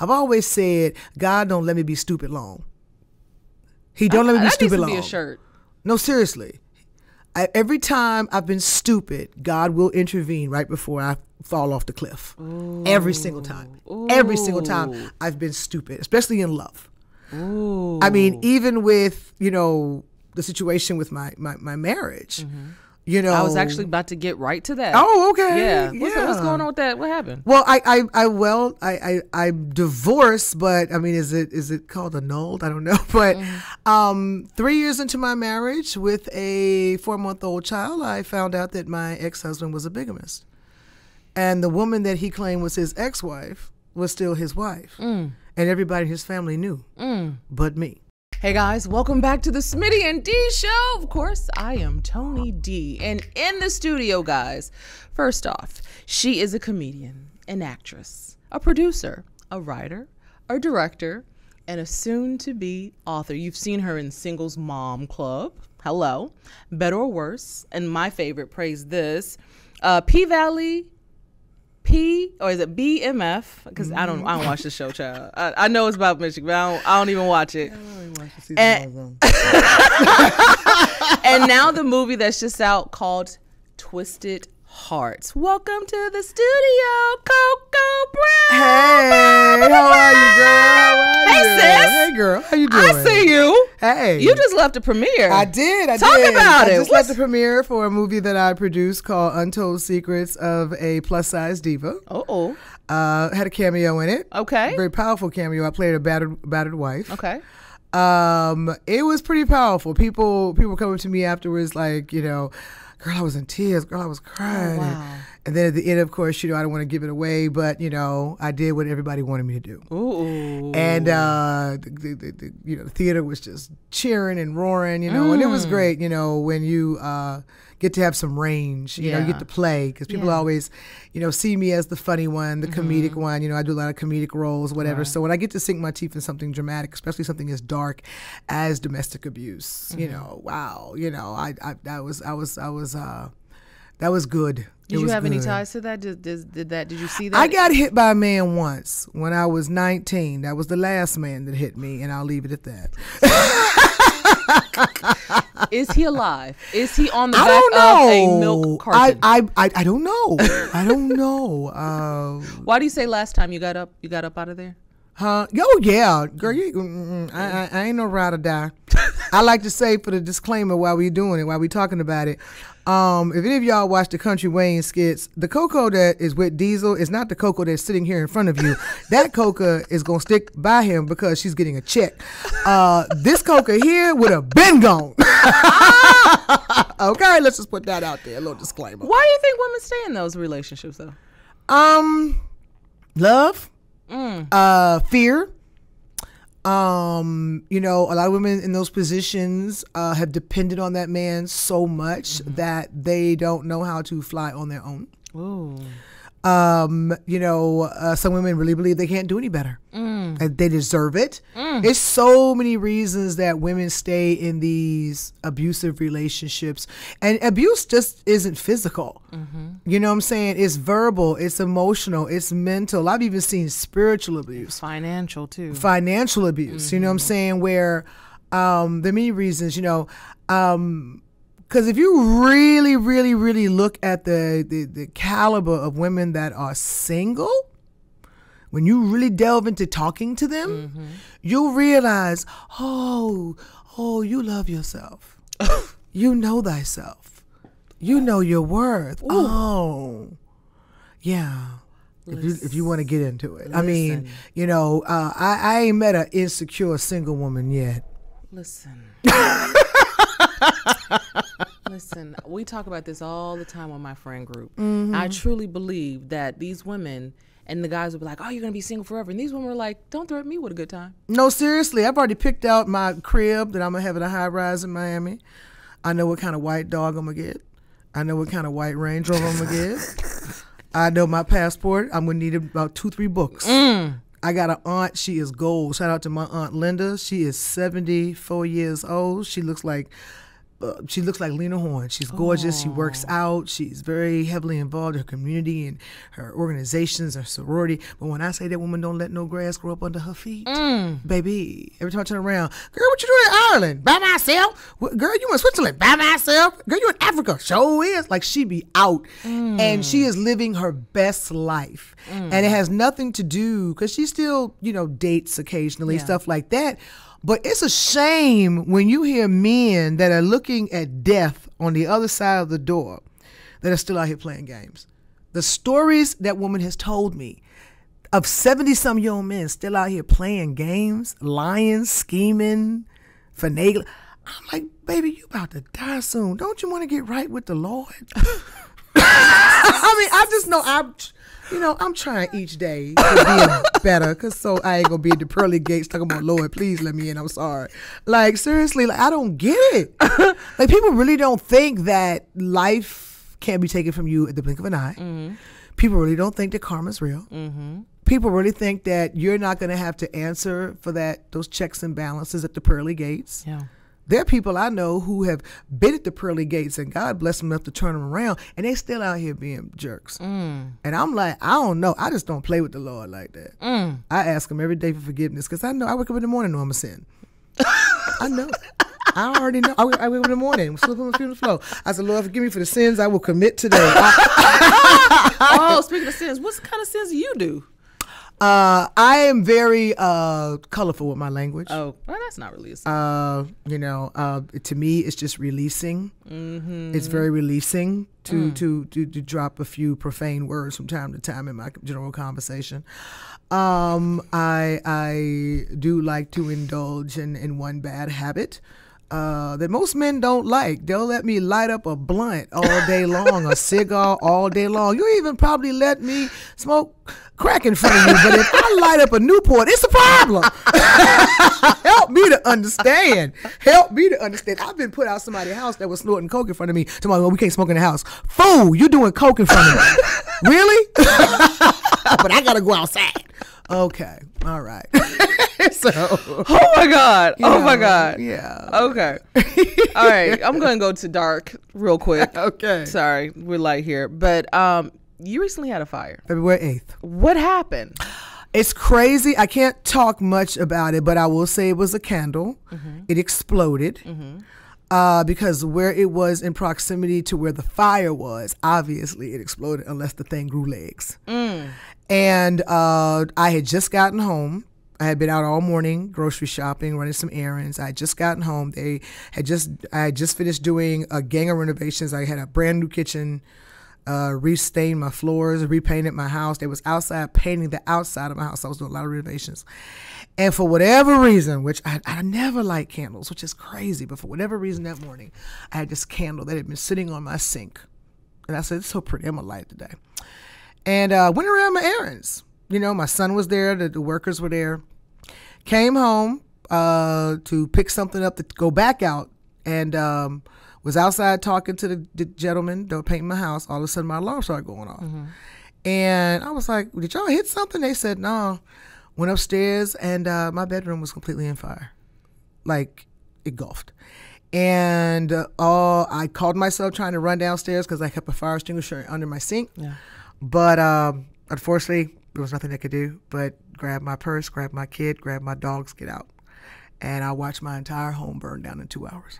I've always said, God don't let me be stupid long. He don't let me be stupid long. That needs to be a shirt. No, seriously. Every time I've been stupid, God will intervene right before I fall off the cliff. Ooh. Every single time. Ooh. Every single time I've been stupid, especially in love. Ooh. I mean, even with, the situation with my marriage. I was actually about to get right to that. Oh, okay. Yeah. What's going on with that? What happened? Well, I'm divorced, but I mean, is it called annulled? I don't know. But 3 years into my marriage with a 4-month-old child, I found out that my ex-husband was a bigamist. And the woman that he claimed was his ex-wife was still his wife. And everybody in his family knew, but me. Hey guys, welcome back to the Smitty and D Show. Of course, I am Tony D. And in the studio, guys, first off, she is a comedian, an actress, a producer, a writer, a director, and a soon-to-be author. You've seen her in Singles Mom Club, hello, Better or Worse, and my favorite, praise this, P-Valley, or is it BMF? Because I don't watch the show, child. I know it's about Michigan, but I don't even watch it. And now the movie that's just out called Twisted Hearts. Welcome to the studio, Coco Brown. Hey, how are you, girl? Hey, sis. Hey, girl. How you doing? I see you. Hey. You just left a premiere. I did. Talk about it. I just left the premiere for a movie that I produced called Untold Secrets of a Plus-Size Diva. Oh. Had a cameo in it. Okay. Very powerful cameo. I played a battered wife. Okay. It was pretty powerful. People coming to me afterwards like, girl, I was in tears. Girl, I was crying. Oh, wow. And then at the end, of course, I don't want to give it away, but, I did what everybody wanted me to do. Ooh. And, the theater was just cheering and roaring, and it was great, when you get to have some range, you get to play, because people always, see me as the funny one, the comedic one. I do a lot of comedic roles, whatever. Right. So when I get to sink my teeth in something dramatic, especially something as dark as domestic abuse, wow, that was good. Did you have any ties to that? Did you see that? I got hit by a man once when I was 19. That was the last man that hit me, and I'll leave it at that. Is he alive? Is he on the back of a milk carton? I don't know. I don't know. Why do you say last time you got up out of there? Huh? Oh yeah, girl. I ain't no ride or die. I like to say for the disclaimer while we doing it, while we talking about it. If any of y'all watch the Country Wayne skits, the Coco that is with Diesel is not the Coco that's sitting here in front of you. That Coco is gonna stick by him because she's getting a check. This Coco here would have been gone. Okay, let's just put that out there. A little disclaimer. Why do you think women stay in those relationships though? Love, fear. A lot of women in those positions have depended on that man so much that they don't know how to fly on their own. Ooh. Some women really believe they can't do any better. They deserve it. There's so many reasons that women stay in these abusive relationships. And abuse just isn't physical. You know what I'm saying? It's verbal, it's emotional, it's mental. I've even seen spiritual abuse. Financial too. Financial abuse, you know what I'm saying? Where there are many reasons, because if you really, really, really look at the caliber of women that are single, when you really delve into talking to them, you'll realize, oh, you love yourself. You know thyself. You know your worth. Ooh. Oh, yeah. If you want to get into it. Listen. I mean, I ain't met an insecure single woman yet. Listen, we talk about this all the time on my friend group. I truly believe that these women and the guys will be like, oh, you're going to be single forever. And these women are like, don't threaten me with a good time. No, seriously. I've already picked out my crib that I'm going to have at a high rise in Miami. I know what kind of white dog I'm going to get. I know what kind of white Range Rover I'm going to get. I know my passport. I'm going to need about 2-3 books. I got an aunt. She is gold. Shout out to my Aunt Linda. She is 74 years old. She looks like she looks like Lena Horne. She's gorgeous. She works out. She's very heavily involved in her community and her organizations, her sorority. But when I say that woman don't let no grass grow up under her feet, baby, every time I turn around, girl, what you doing in Ireland? By myself? Girl, you in Switzerland? By myself? Girl, you in Africa? Sure is. Like, she be out. And she is living her best life. And it has nothing to do, because she still, dates occasionally, stuff like that. But it's a shame when you hear men that are looking at death on the other side of the door that are still out here playing games. The stories that woman has told me of 70-some-year-old men still out here playing games, lying, scheming, finagling. I'm like, baby, you about to die soon. Don't you want to get right with the Lord? I mean, I just know I'm trying each day to be better, because so I ain't going to be at the pearly gates talking about, Lord, please let me in. I'm sorry. Like, seriously, like, I don't get it. Like, people really don't think that life can't be taken from you at the blink of an eye. People really don't think that karma's real. People really think that you're not going to have to answer for those checks and balances at the pearly gates. Yeah. There are people I know who have been at the pearly gates, and God bless them enough to turn them around, and they still out here being jerks. And I'm like, I don't know. I just don't play with the Lord like that. I ask him every day for forgiveness, because I know I wake up in the morning and know I'm a sin. I know. I already know. I wake up in the morning, slip on my feet on the floor. I said, Lord, forgive me for the sins I will commit today. Speaking of sins, what kind of sins do you do? I am very colorful with my language. Oh, well, that's not really a sin. To me, it's just releasing. It's very releasing to drop a few profane words from time to time in my general conversation. I do like to indulge in one bad habit that most men don't like. They'll let me light up a blunt all day long, a cigar all day long. You even probably let me smoke crack in front of you, but if I light up a Newport, it's a problem. Help me to understand. I've been put out somebody's house that was snorting coke in front of me. Tomorrow, well, we can't smoke in the house. Fool, you doing coke in front of me. Really? But I gotta go outside. Okay. All right. So. Oh my God. My God. Yeah. Okay. All right. I'm going to go to dark real quick. Okay. Sorry. We're light here. But you recently had a fire. February 8th. What happened? It's crazy. I can't talk much about it, but I will say it was a candle. It exploded. Because where it was in proximity to where the fire was, obviously it exploded unless the thing grew legs. And I had just gotten home. I had been out all morning grocery shopping, running some errands. I had just gotten home. I had just finished doing a gang of renovations. I had a brand new kitchen, restained my floors, repainted my house. They was outside painting the outside of my house. I was doing a lot of renovations. And for whatever reason, which I never light candles, which is crazy, but for whatever reason that morning, I had this candle that had been sitting on my sink. And I said, it's so pretty, I'm going to light it today. And went around my errands. My son was there, the workers were there. Came home to pick something up to go back out, and was outside talking to the gentleman that was painting my house. All of a sudden, my alarm started going off. And I was like, did y'all hit something? They said, no. Went upstairs, and my bedroom was completely on fire. Like, engulfed. And I called myself trying to run downstairs because I kept a fire extinguisher under my sink. Yeah. But unfortunately, there was nothing I could do but grab my purse, grab my kid, grab my dogs, get out. And I watched my entire home burn down in 2 hours.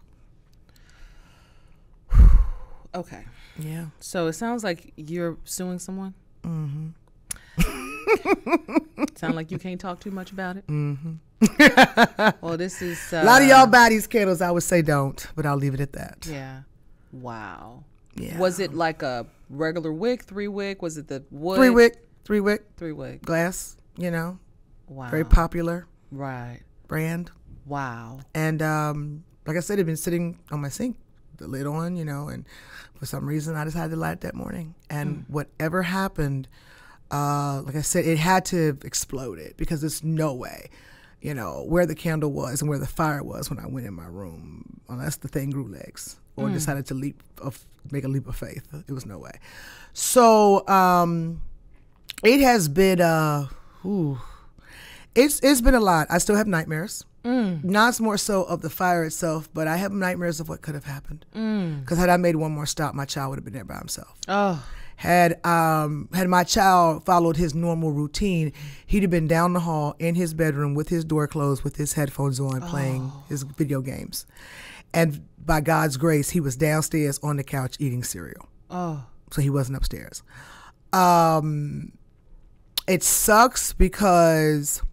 Okay. Yeah. So it sounds like you're suing someone? Sound like you can't talk too much about it? Well, this is... a lot of y'all buy these candles. I would say don't, but I'll leave it at that. Yeah. Wow. Yeah. Was it like a regular wick, 3-wick? Was it the wood? 3-wick. Glass, Wow. Very popular. Right. Brand. Wow. And like I said, it had been sitting on my sink, the lid on, and for some reason I decided to light it that morning. And whatever happened, like I said, it had to have exploded because there's no way, where the candle was and where the fire was when I went in my room, unless the thing grew legs or decided to make a leap of faith. It was no way. So it has been, it's been a lot. I still have nightmares. Not more so of the fire itself, but I have nightmares of what could have happened. Because had I made one more stop, my child would have been there by himself. Oh. Had my child followed his normal routine, he'd have been down the hall in his bedroom with his door closed, with his headphones on, playing his video games. And by God's grace, he was downstairs on the couch eating cereal. Oh. So he wasn't upstairs. It sucks because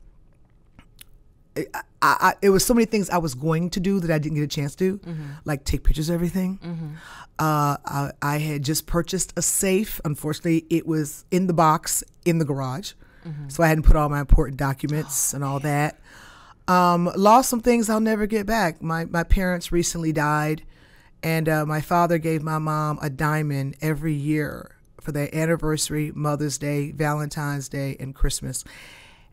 it was so many things I was going to do that I didn't get a chance to do, like take pictures of everything. I had just purchased a safe. Unfortunately, it was in the box in the garage, so I hadn't put all my important documents and all that. Lost some things I'll never get back. My parents recently died, and my father gave my mom a diamond every year for their anniversary, Mother's Day, Valentine's Day, and Christmas.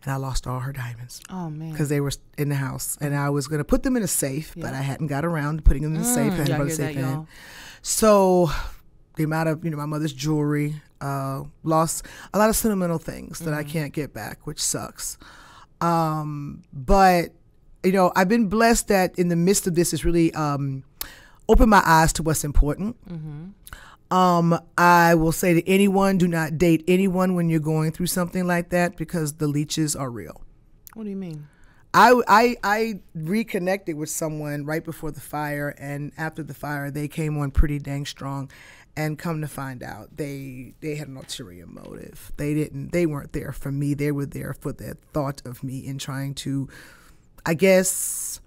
And I lost all her diamonds. Oh, man. Because they were in the house. And I was going to put them in a safe, but I hadn't got around to putting them in the safe. I hadn't put the safe in. So the amount of, my mother's jewelry, lost a lot of sentimental things that I can't get back, which sucks. But, I've been blessed that in the midst of this, it's really opened my eyes to what's important. I will say to anyone, do not date anyone when you're going through something like that, because the leeches are real. What do you mean? I reconnected with someone right before the fire, and after the fire, they came on pretty dang strong. And come to find out, they had an ulterior motive. They weren't there for me. They were there for the thought of me in trying to, I guess,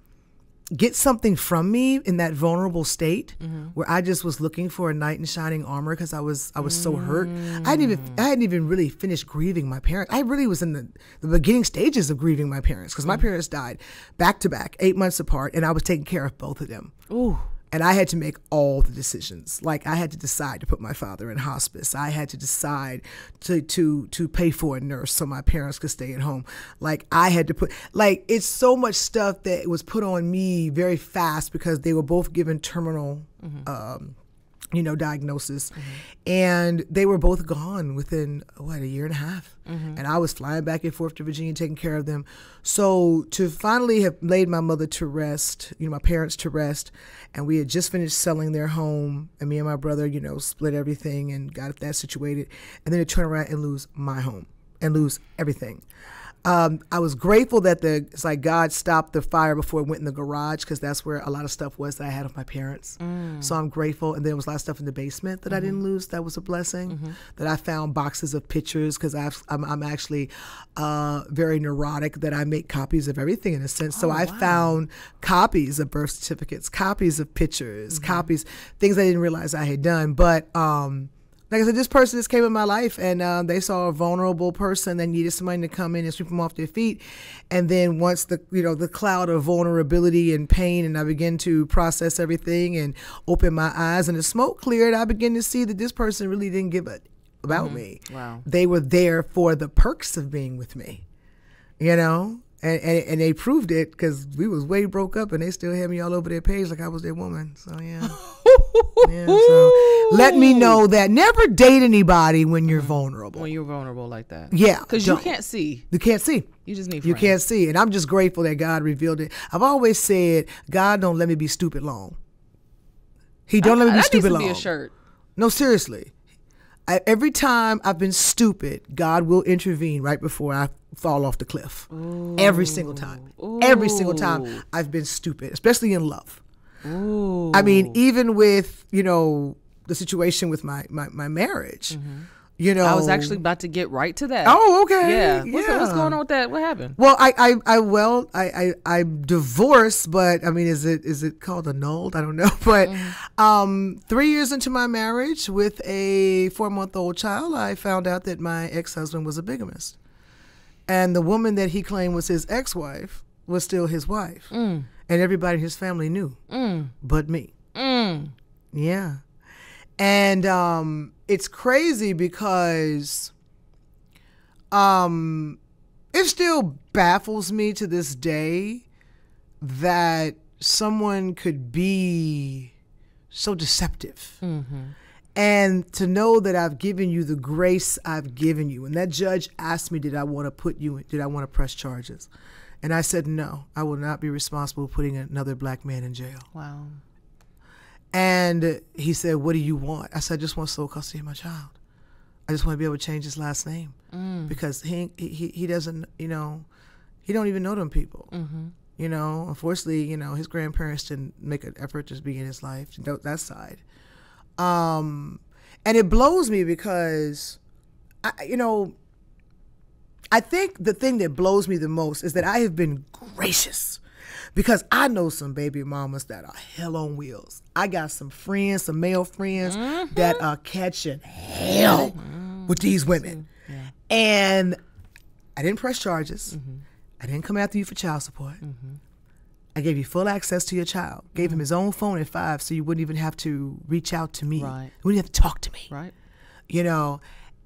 get something from me in that vulnerable state where I just was looking for a knight in shining armor because I was so hurt. I hadn't even really finished grieving my parents. I really was in the beginning stages of grieving my parents, because my parents died back to back, 8 months apart, and I was taking care of both of them. Ooh. And I had to make all the decisions. Like, I had to decide to put my father in hospice. I had to decide to pay for a nurse so my parents could stay at home. Like, I had to it's so much stuff that was put on me very fast, because they were both given terminal, diagnosis. And they were both gone within, a year and a half. And I was flying back and forth to Virginia taking care of them. So to finally have laid my mother to rest, my parents to rest, and we had just finished selling their home, and me and my brother, split everything and got that situated, and then to turn around and lose my home and lose everything. I was grateful that it's like God stopped the fire before it went in the garage, because that's where a lot of stuff was that I had of my parents. So I'm grateful. And there was a lot of stuff in the basement that I didn't lose. That was a blessing. That I found boxes of pictures, because I'm actually very neurotic, that I make copies of everything in a sense. So I found copies of birth certificates, copies of pictures, copies, things I didn't realize I had done. But like I said, this person just came in my life, and they saw a vulnerable person that needed somebody to come in and sweep them off their feet. And then once the cloud of vulnerability and pain, and I began to process everything and open my eyes, and the smoke cleared, I began to see that this person really didn't give a about me. Wow. They were there for the perks of being with me, and they proved it, because we was way broke up, and they still had me all over their page like I was their woman. So yeah. So let me know that never date anybody when you're vulnerable. When you're vulnerable like that. Yeah. Because you can't see. You can't see. You just need friends. You can't see. And I'm just grateful that God revealed it. I've always said, God don't let me be stupid long. He don't let me be stupid long. That needs to be a shirt. No, seriously. Every time I've been stupid, God will intervene right before I fall off the cliff. Ooh. Every single time. Ooh. Every single time I've been stupid, especially in love. Ooh. I mean, even with, the situation with my marriage, I was actually about to get right to that. Oh, okay. Yeah. What's going on with that? What happened? Well, I'm divorced, but I mean, is it called annulled? I don't know. But 3 years into my marriage with a 4-month-old child, I found out that my ex-husband was a bigamist. And the woman that he claimed was his ex-wife was still his wife. And everybody in his family knew, but me. Yeah. And it's crazy because it still baffles me to this day that someone could be so deceptive. And to know that I've given you the grace I've given you. And that judge asked me, did I want to press charges? And I said, no, I will not be responsible for putting another black man in jail. Wow. And he said, what do you want? I said, I just want sole custody of my child. I just want to be able to change his last name. Because he doesn't, he don't even know them people. Unfortunately, his grandparents didn't make an effort to be in his life, that side. And it blows me because, I think the thing that blows me the most is that I have been gracious because I know some baby mamas that are hell on wheels. I got some friends, some male friends that are catching hell with these women. Yeah. And I didn't press charges. I didn't come after you for child support. I gave you full access to your child. Gave him his own phone at 5 so you wouldn't even have to reach out to me. Right. You wouldn't have to talk to me. Right.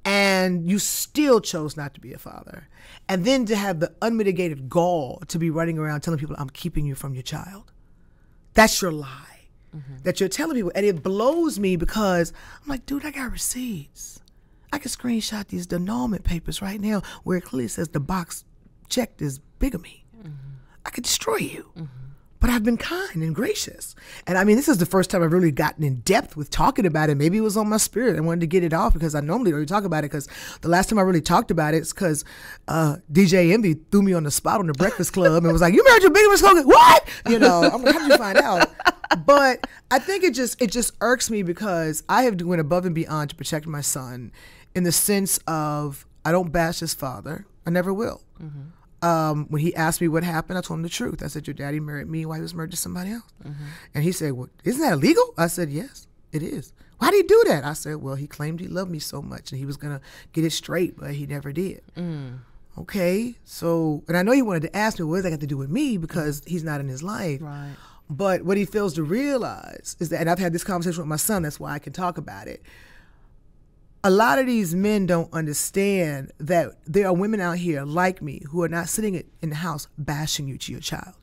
And you still chose not to be a father. And then to have the unmitigated gall to be running around telling people, I'm keeping you from your child. That's your lie that you're telling people. And it blows me because I'm like, dude, I got receipts. I can screenshot these denouement papers right now where it clearly says the box checked is bigamy. I could destroy you. But I've been kind and gracious. And I mean, this is the first time I've really gotten in depth with talking about it. Maybe it was on my spirit. I wanted to get it off because I normally don't talk about it because the last time I really talked about it is because DJ Envy threw me on the spot on the Breakfast Club and was like, you married your bigamist? What? I'm like, how did you find out? But I think it just irks me because I have went above and beyond to protect my son in the sense of I don't bash his father. I never will. When he asked me what happened, I told him the truth. I said, your daddy married me while he was married to somebody else. And he said, well, isn't that illegal? I said, yes, it is. Why did he do that? I said, well, he claimed he loved me so much and he was going to get it straight, but he never did. Okay, so, and I know he wanted to ask me, what does that got to do with me? Because he's not in his life. Right. But what he fails to realize is that, and I've had this conversation with my son, that's why I can talk about it. A lot of these men don't understand that there are women out here like me who are not sitting in the house bashing you to your child.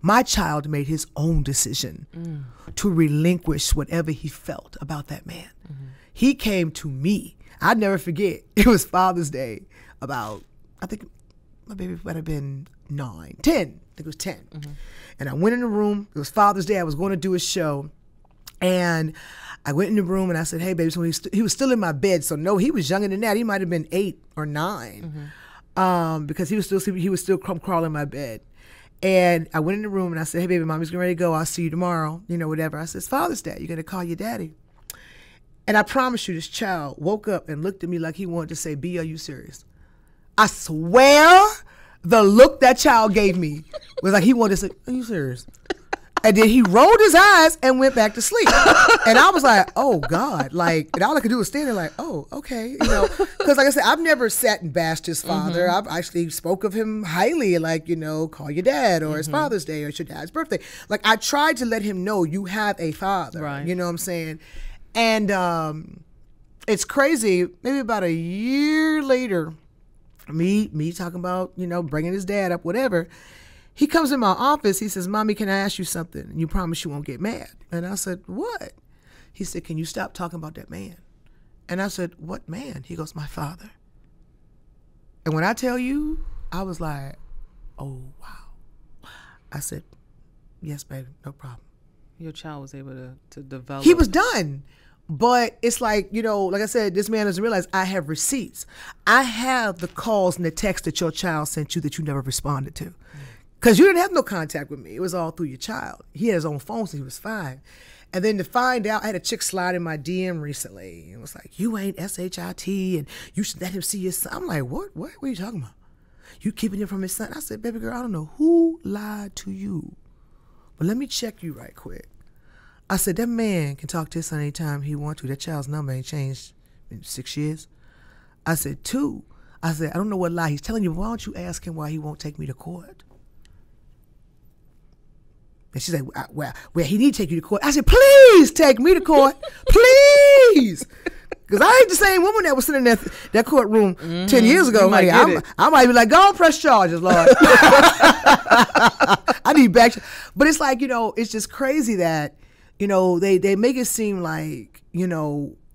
My child made his own decision to relinquish whatever he felt about that man. He came to me. I'd never forget. It was Father's Day about, I think my baby might have been 9, 10. I think it was 10. And I went in the room. It was Father's Day. I was going to do a show. And I went in the room and I said, hey, baby, so he was still in my bed. So no, he was younger than that. He might have been 8 or 9 because he was still crawling in my bed. And I went in the room and I said, hey, baby, mommy's getting ready to go. I'll see you tomorrow, whatever. I said, it's Father's Day. You're going to call your daddy. And I promise you, this child woke up and looked at me like he wanted to say, B, are you serious? I swear the look that child gave me was like he wanted to say, are you serious? And then he rolled his eyes and went back to sleep. And I was like, oh, God. And all I could do was stand there like, oh, okay. Because like I said, I've never sat and bashed his father. I've actually spoke of him highly, call your dad or it's Father's Day or it's your dad's birthday. I tried to let him know you have a father. Right. You know what I'm saying? And it's crazy. Maybe about a year later, me talking about, bringing his dad up, whatever. He comes in my office. He says, Mommy, can I ask you something? And you promise you won't get mad. And I said, what? He said, can you stop talking about that man? And I said, what man? He goes, my father. And when I tell you, I was like, oh, wow. I said, yes, baby, no problem. Your child was able to develop. He was done. But it's like I said, this man doesn't realize I have receipts. I have the calls and the texts that your child sent you that you never responded to. Because you didn't have no contact with me. It was all through your child. He had his own phone since he was 5. And then to find out, I had a chick slide in my DM recently. And was like, you ain't SHIT and you should let him see your son. I'm like, what? What are you talking about? You keeping him from his son? I said, baby girl, I don't know who lied to you. But let me check you right quick. I said, that man can talk to his son anytime he wants to. That child's number ain't changed in 6 years. I said, 2. I said, I don't know what lie he's telling you. Why don't you ask him why he won't take me to court? And she's like, well, he need to take you to court. I said, please take me to court. Please. Because I ain't the same woman that was sitting in that courtroom 10 years ago. Honey. I might be like, go on, press charges, Lord. I need back. But it's like, it's just crazy that, they make it seem like,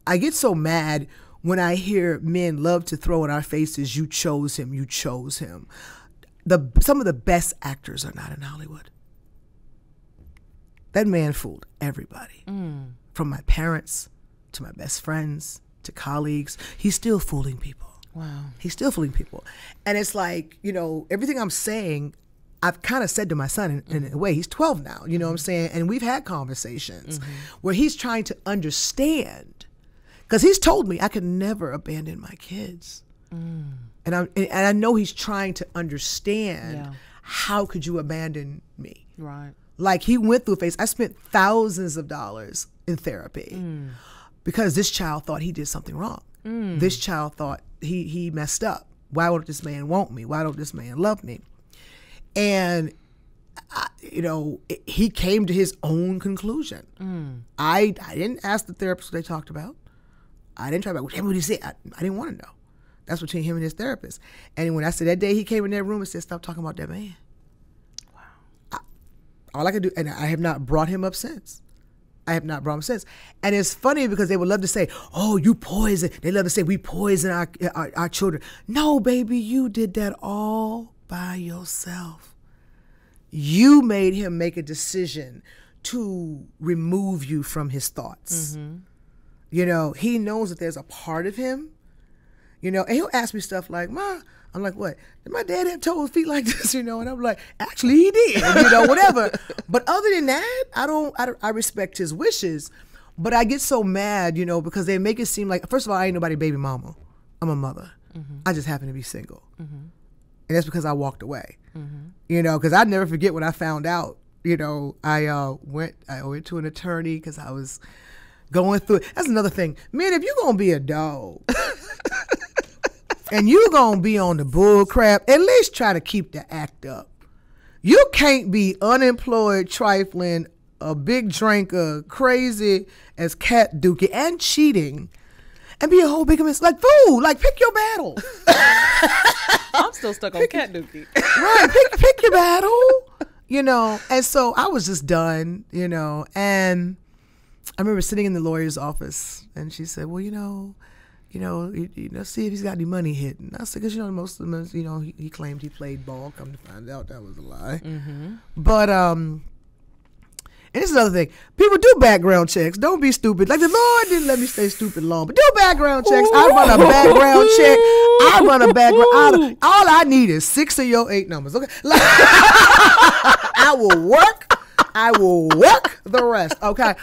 I get so mad when I hear men love to throw in our faces, you chose him, you chose him. Some of the best actors are not in Hollywood. That man fooled everybody. From my parents to my best friends to colleagues. He's still fooling people. Wow. He's still fooling people. And it's like, everything I'm saying, I've kind of said to my son in a way. He's 12 now, you know what I'm saying? And we've had conversations where he's trying to understand. Because he's told me I could never abandon my kids. And I know he's trying to understand, how could you abandon me? Right. Like he went through a phase. I spent thousands of dollars in therapy because this child thought he did something wrong. This child thought he messed up. Why would this man want me? Why don't this man love me? And he came to his own conclusion. I didn't ask the therapist what they talked about. I didn't try about what he said. I didn't want to know. That's between him and his therapist. And when I said that day he came in that room and said, stop talking about that man. Wow. All I could do, and I have not brought him up since. And it's funny because they would love to say, oh, you poison. They love to say we poison our children. No, baby, you did that all by yourself. You made him make a decision to remove you from his thoughts. He knows that there's a part of him, and he'll ask me stuff like, Ma, I'm like, what? Did my dad have toes, feet like this, And I'm like, actually he did, whatever. But other than that, I respect his wishes, but I get so mad, because they make it seem like, first of all, I ain't nobody baby mama. I'm a mother. I just happen to be single. And that's because I walked away, because I never forget when I found out, I went to an attorney because I was going through it. That's another thing. Man, if you're going to be a dog and you're going to be on the bull crap, at least try to keep the act up. You can't be unemployed, trifling, a big drinker, crazy as Cat Dookie, and cheating, and be a whole bigamist. Like, fool, pick your battle. I'm still stuck on Cat Dookie. Right, pick your battle, And so I was just done, and I remember sitting in the lawyer's office, and she said, well, see if he's got any money hidden. I said, because, most of them, he claimed he played ball. Come to find out that was a lie. But, and this is another thing. People do background checks. Don't be stupid. Like, the Lord didn't let me stay stupid long, but do background checks. I run a background check. I run a background. All I need is 6 of your 8 numbers. Okay. I will work the rest. Okay.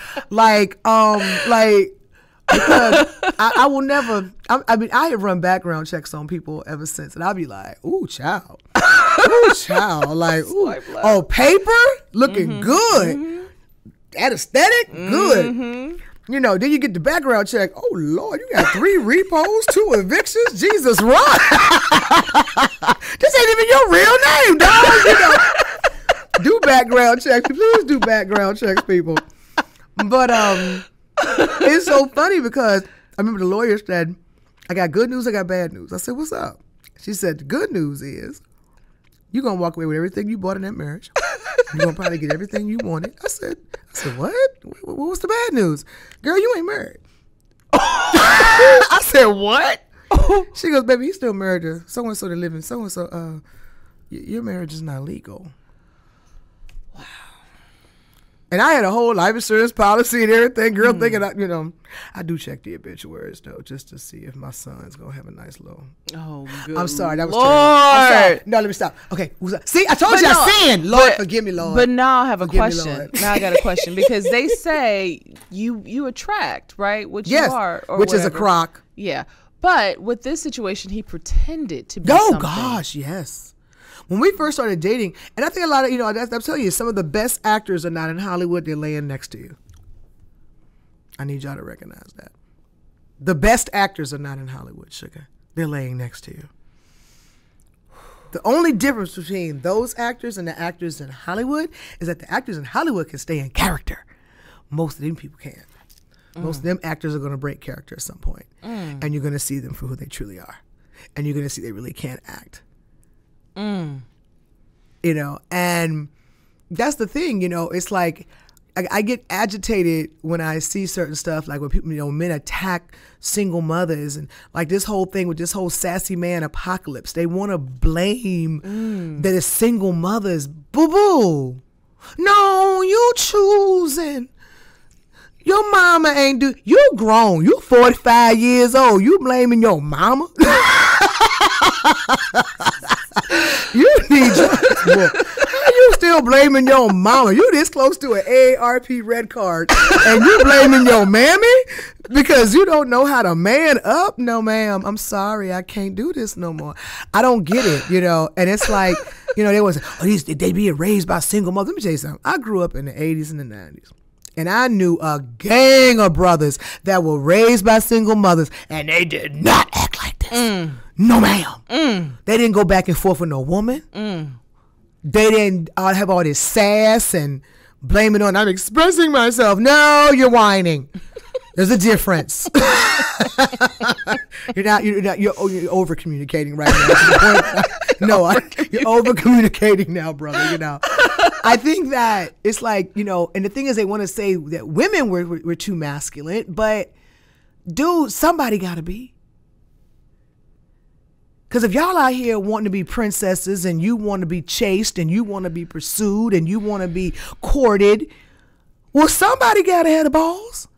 Because I will never, I have run background checks on people ever since, and I'll be like, ooh, child. Like, ooh. Oh, paper? Looking good. That aesthetic? Good. Then you get the background check. Oh, Lord, you got 3 repos, 2 evictions? Jesus, run. This ain't even your real name, dog. Do background checks. Please do background checks, people. But it's so funny because I remember the lawyer said, I got good news, I got bad news. I said, what's up? She said, the good news is you're going to walk away with everything you bought in that marriage. You're going to probably get everything you wanted. I said, what? What's the bad news? Girl, you ain't married. I said, what? She goes, baby, you still married to so-and-so that live in so-and-so. Your marriage is not legal. Wow. And I had a whole life insurance policy and everything. Girl, thinking, I do check the obituaries, though, just to see if my son's going to have a nice little. Oh, good I'm sorry. That was Lord. terrible. I'm sorry. No, let me stop. Okay. See, I told you I sinned. Lord, forgive me, Lord. But now I have a forgive question. Now I got a question because they say you attract, right? Which you are. Or which whatever. is a crock. Yeah. But with this situation, he pretended to be Oh, something. gosh, yes. When we first started dating, and I think a lot of, I'm telling you, some of the best actors are not in Hollywood. They're laying next to you. I need y'all to recognize that. The best actors are not in Hollywood, sugar. They're laying next to you. The only difference between those actors and the actors in Hollywood is that the actors in Hollywood can stay in character. Most of them people can't. Most of them actors are going to break character at some point. And you're going to see them for who they truly are. And you're going to see they really can't act. And that's the thing, it's like, I get agitated when I see certain stuff, like when people, men attack single mothers, and like this whole thing with this whole sassy man apocalypse. They want to blame that it's single mothers. Boo boo. No, you choosing. Your mama ain't do. You grown. You 45 years old. You blaming your mama. You need your. You still blaming your mama? You this close to an AARP red card, and you blaming your mammy because you don't know how to man up? No, ma'am. I'm sorry, I can't do this no more. I don't get it, And it's like, they was they being raised by single mothers. Let me tell you something. I grew up in the 80s and the 90s. And I knew a gang of brothers that were raised by single mothers, and they did not act like this. No, ma'am. They didn't go back and forth with no woman. They didn't have all this sass and blame it on, I'm expressing myself. No, you're whining. There's a difference. You're over communicating right now. No, you're over communicating now, brother. I think that it's like, and the thing is, they want to say that women were too masculine, but dude, somebody got to be. Because if y'all out here wanting to be princesses, and you want to be chased, and you want to be pursued, and you want to be courted, well, somebody got to have the balls.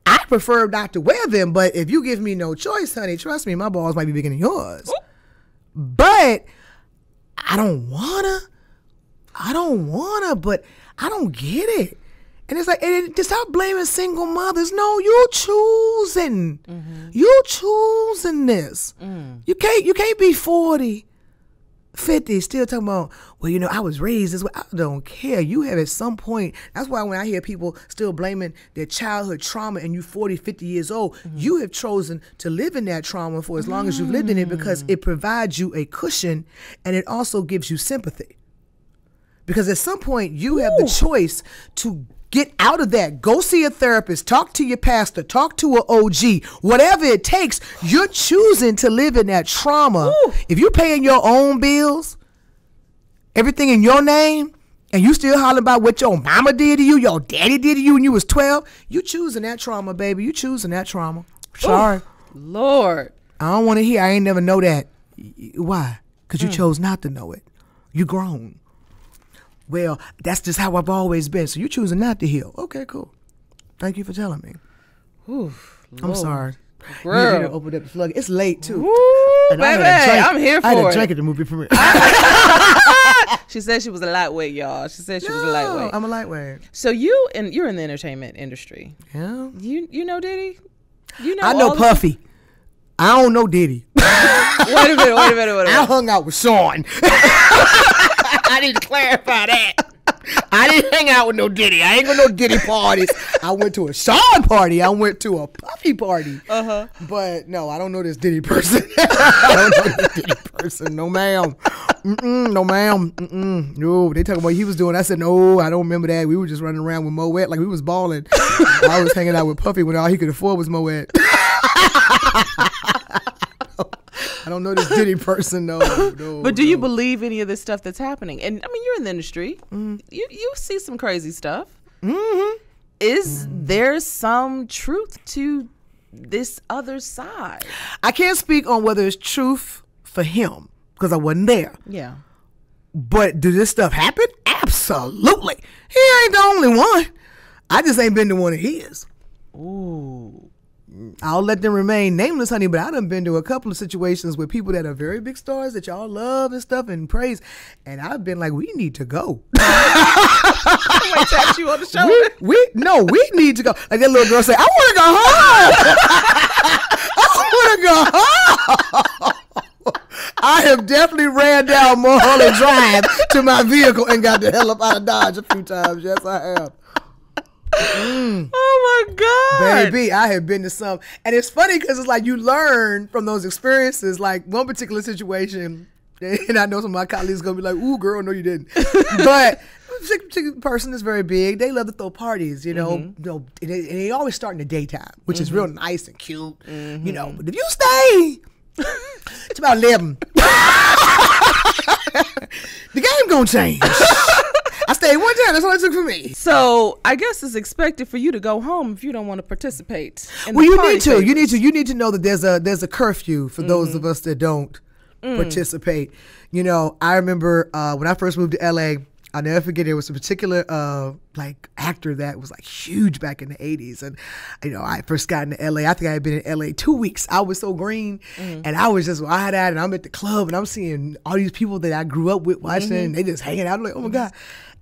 I prefer not to wear them, but if you give me no choice, honey, trust me, my balls might be bigger than yours. But I don't wanna, but I don't get it. And it's like, just stop blaming single mothers. No, you choosing. You choosing this. You can't be 40, 50, still talking about, well, I was raised this way. I don't care. You have at some point. That's why when I hear people still blaming their childhood trauma and you 40, 50 years old, you have chosen to live in that trauma for as long as you've lived in it, because it provides you a cushion, and it also gives you sympathy. Because at some point you have the choice to get out of that. Go see a therapist. Talk to your pastor. Talk to an OG. Whatever it takes, you're choosing to live in that trauma. If you're paying your own bills, everything in your name, and you still hollering about what your mama did to you, your daddy did to you when you was 12, you choosing that trauma, baby. You choosing that trauma. Sorry. Lord. I don't want to hear I ain't never know that. Why? Because you chose not to know it. You grown. Well, that's just how I've always been. So you're choosing not to heal. Okay, cool. Thank you for telling me. I'm sorry. Girl. You need to open up the slug. It's late, too. Baby, I'm here for it. I had a drink at the movie premiere. She said she was a lightweight, y'all. She said she was a lightweight. I'm a lightweight. So you're in the entertainment industry. Yeah. You know Diddy? I know Puffy. I don't know Diddy. Wait a minute. I hung out with Sean. I need to clarify that. I didn't hang out with no Diddy. I ain't go to no Diddy parties. I went to a Sean party. I went to a Puffy party. But no, I don't know this Diddy person. I don't know this Diddy person. No, ma'am. No, ma'am. No, they talking about what he was doing. I said, no, I don't remember that. We were just running around with Moet like we was balling. I was hanging out with Puffy when all he could afford was Moet. I don't know this Diddy person, no. But do you believe any of this stuff that's happening? And I mean, you're in the industry. You see some crazy stuff. Is there some truth to this other side? I can't speak on whether it's truth for him because I wasn't there. Yeah. But do this stuff happen? Absolutely. He ain't the only one. I just ain't been to one of his. Ooh. I'll let them remain nameless, honey, but I done been to a couple of situations with people that are very big stars that y'all love and stuff and praise, and I've been like, we need to go. I tap you on the shoulder. We need to go. Like that little girl say, I want to go home. I want to go home. I have definitely ran down Mulholland Drive to my vehicle and got the hell up out of Dodge a few times. Yes, I have. Oh my God, baby, I have been to some, and it's funny because it's like you learn from those experiences. Like one particular situation, and I know some of my colleagues gonna be like, "Ooh, girl, no, you didn't." But this particular person is very big. They love to throw parties, and they always start in the daytime, which is real nice and cute, But if you stay, it's about 11. The game gonna change. I stayed one time. That's all it took for me. So I guess it's expected for you to go home if you don't want to participate. Well, you need to. You need to know that there's a curfew for those of us that don't participate. You know, I remember when I first moved to LA. I'll never forget, there was a particular like actor that was like huge back in the 80s. And, you know, I first got into LA. I think I had been in LA 2 weeks. I was so green. And I was just wide-eyed, and I'm at the club, and I'm seeing all these people that I grew up with watching, and they just hanging out. I'm like, oh my God.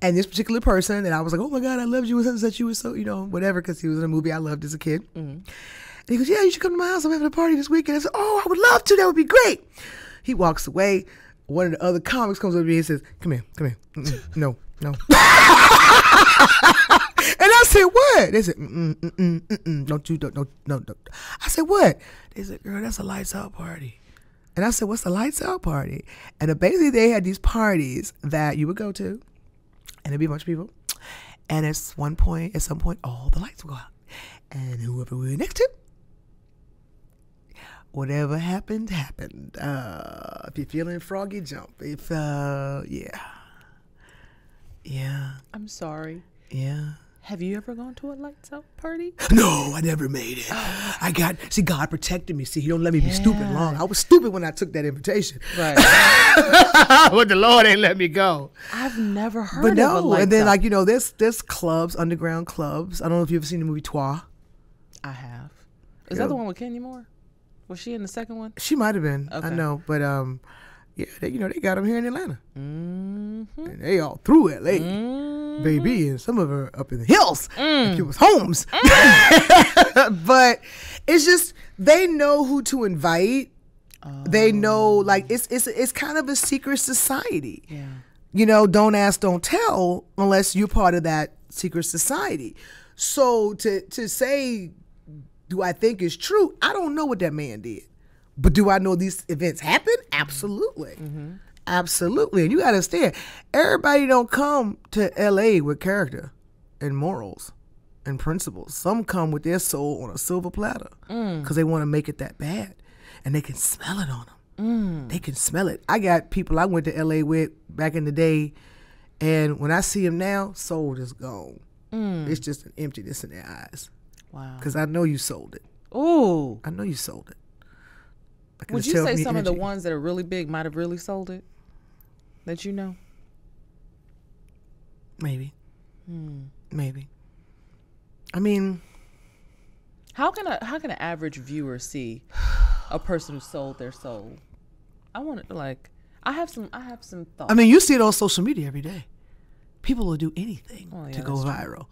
And this particular person, and I was like, oh my God, I loved you, and such you were so, you know, whatever, because he was in a movie I loved as a kid. And he goes, yeah, you should come to my house. I'm having a party this weekend. I said, oh, I would love to. That would be great. He walks away. One of the other comics comes over to me and says, come here. No. And I said, what? They said, don't. I said, what? They said, girl, that's a lights out party. And I said, what's a lights out party? And basically they had these parties that you would go to, and there'd be a bunch of people. And at some point, all the lights would go out. And whoever we were next to, whatever happened. If you're feeling froggy, jump. If, yeah. I'm sorry. Yeah. Have you ever gone to a lights out party? No, I never made it. God protected me. See, he don't let me be stupid long. I was stupid when I took that invitation. Right. But the Lord ain't let me go. I've never heard but of no, a lights and then out. like, you know, there's clubs, underground clubs. I don't know if you've ever seen the movie Trois. I have. Is that the one with Kenya Moore? Was she in the second one? She might have been. Okay. I know, but yeah, they got them here in Atlanta, and they all through LA, baby, and some of them up in the hills. It was homes, but it's just they know who to invite. They know, like it's kind of a secret society. Yeah. You know, don't ask, don't tell, unless you're part of that secret society. So to say, do I think it's true? I don't know what that man did. But do I know these events happen? Absolutely. Absolutely. And you got to understand, everybody don't come to LA with character and morals and principles. Some come with their soul on a silver platter because they want to make it that bad. And they can smell it on them. They can smell it. I got people I went to LA with back in the day, and when I see them now, soul is gone. It's just an emptiness in their eyes. Wow. Because I know you sold it. Ooh. I know you sold it. Would you say some of the ones that are really big might have really sold it? That you know? Maybe. Maybe. I mean, how can an average viewer see a person who sold their soul? I want to I have some thoughts. I mean, you see it on social media every day. People will do anything to go viral.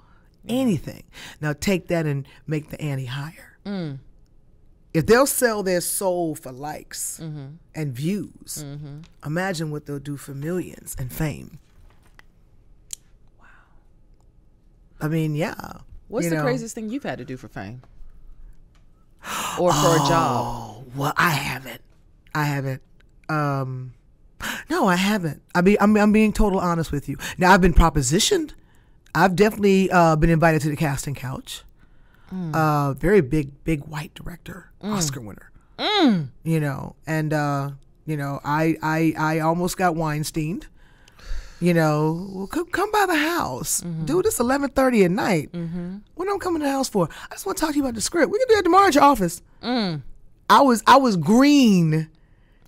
Anything. Now take that and make the ante higher. If they'll sell their soul for likes and views, imagine what they'll do for millions and fame. Wow. I mean, yeah. What's the craziest thing you've had to do for fame? Or for a job? Oh, well, I haven't. No, I haven't. I'm being total honest with you. Now, I've been propositioned. I've definitely been invited to the casting couch. Very big white director, Oscar winner. You know, and you know, I almost got Weinsteined. You know, well, come by the house. Dude, it's 11:30 at night. What am I coming to the house for? I just want to talk to you about the script. We can do that tomorrow at your office. I was green.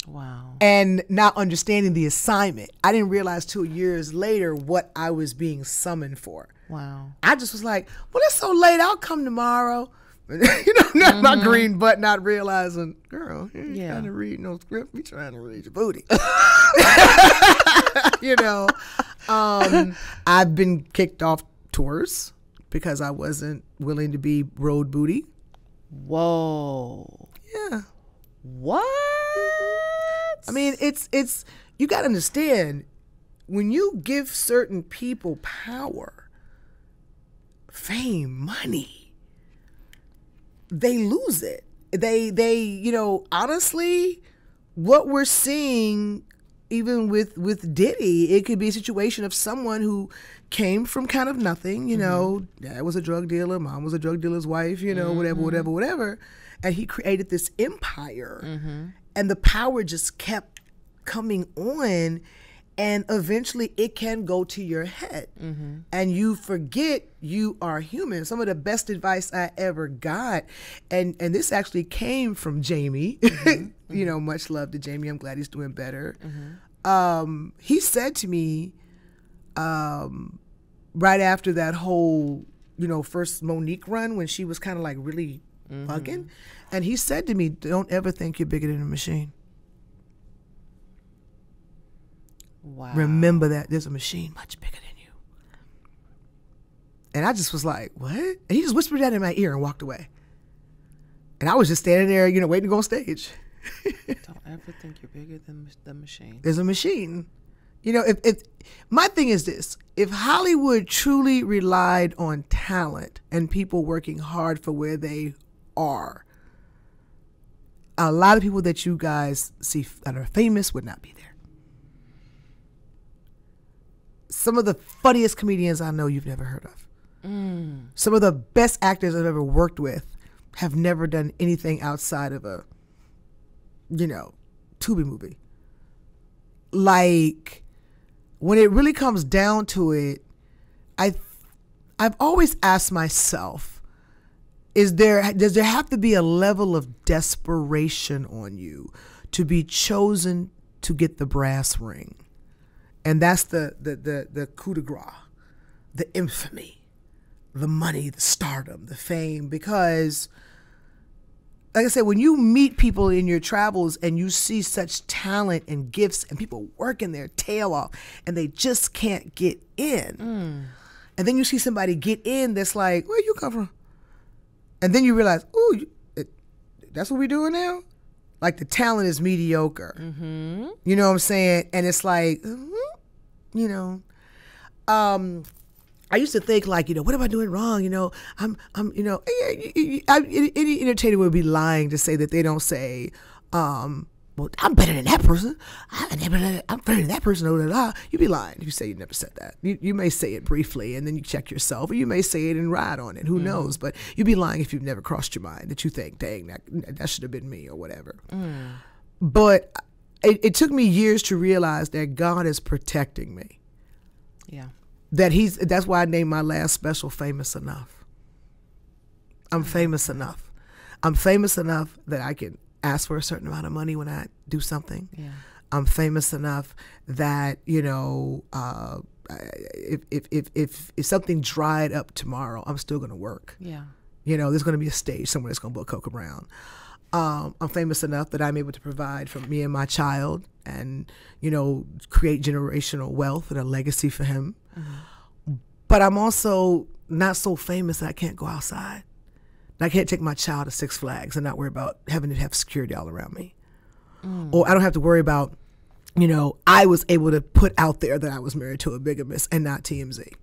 Wow. And not understanding the assignment. I didn't realize 2 years later what I was being summoned for. Wow. I just was like, well, it's so late. I'll come tomorrow. You know, not my green butt, not realizing, girl, you ain't trying to read no script. You trying to read your booty. You know, I've been kicked off tours because I wasn't willing to be road booty. Whoa. Yeah. What? I mean, it's you got to understand, when you give certain people power, fame, money, they lose it. They you know, honestly, what we're seeing even with Diddy, it could be a situation of someone who came from kind of nothing, you know, dad was a drug dealer, mom was a drug dealer's wife, you know, whatever. And he created this empire, and the power just kept coming on, And eventually it can go to your head and you forget you are human. Some of the best advice I ever got, and this actually came from Jamie, you know, much love to Jamie. I'm glad he's doing better. He said to me right after that whole, you know, first Monique run when she was kind of like really bugging. And he said to me, don't ever think you're bigger than a machine. Wow. Remember that there's a machine much bigger than you. And I just was like, what? And he just whispered that in my ear and walked away. And I was just standing there, you know, waiting to go on stage. Don't ever think you're bigger than the machine. There's a machine. You know, if my thing is this, if Hollywood truly relied on talent and people working hard for where they are, a lot of people that you guys see that are famous would not be there. Some of the funniest comedians I know you've never heard of. Some of the best actors I've ever worked with have never done anything outside of a, you know, Tubi movie. Like, when it really comes down to it, I've always asked myself, does there have to be a level of desperation on you to be chosen to get the brass ring? And that's the coup de grace, the infamy, the money, the stardom, the fame. Because, like I said, when you meet people in your travels and you see such talent and gifts and people working their tail off and they just can't get in. And then you see somebody get in that's like, where you come from? And then you realize, ooh, that's what we're doing now? Like the talent is mediocre. You know what I'm saying? And it's like, you know, I used to think like, you know, what am I doing wrong? You know, I'm you know, any entertainer would be lying to say that they don't say, well, I'm better than that person. I'm better than that person. Blah, blah, blah. You'd be lying if you say you never said that. You may say it briefly and then you check yourself, or you may say it and ride on it. Who knows? But you'd be lying if you've never crossed your mind that you think, dang, that should have been me or whatever. But it took me years to realize that God is protecting me. Yeah. That's why I named my last special Famous Enough. I'm famous enough. I'm famous enough that I can ask for a certain amount of money when I do something. Yeah. I'm famous enough that, you know, if something dried up tomorrow, I'm still going to work. Yeah. You know, there's going to be a stage somewhere that's going to book Coca Brown. I'm famous enough that I'm able to provide for me and my child and, you know, create generational wealth and a legacy for him. But I'm also not so famous that I can't go outside. I can't take my child to Six Flags and not worry about having to have security all around me. Or I don't have to worry about, you know, I was able to put out there that I was married to a bigamist and not TMZ.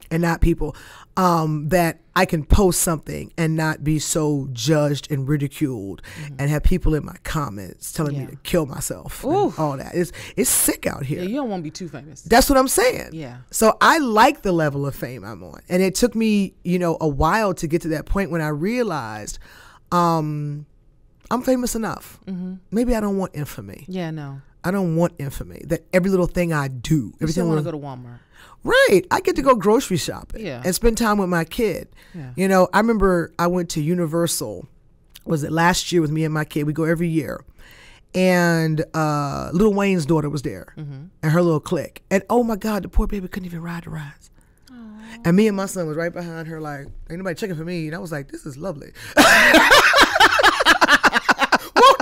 And not people that I can post something and not be so judged and ridiculed and have people in my comments telling me to kill myself and all that. It's sick out here. Yeah, you don't want to be too famous. That's what I'm saying. Yeah. So I like the level of fame I'm on. And it took me, you know, a while to get to that point when I realized I'm famous enough. Maybe I don't want infamy. Yeah, no. I don't want infamy. That every little thing I do. You still want to go to Walmart. Right. I get to go grocery shopping and spend time with my kid. Yeah. You know, I remember I went to Universal, was it last year with me and my kid? We go every year. And Lil Wayne's daughter was there and her little clique. And oh my God, the poor baby couldn't even ride the rides. Aww. And me and my son was right behind her like, ain't nobody checking for me. And I was like, this is lovely.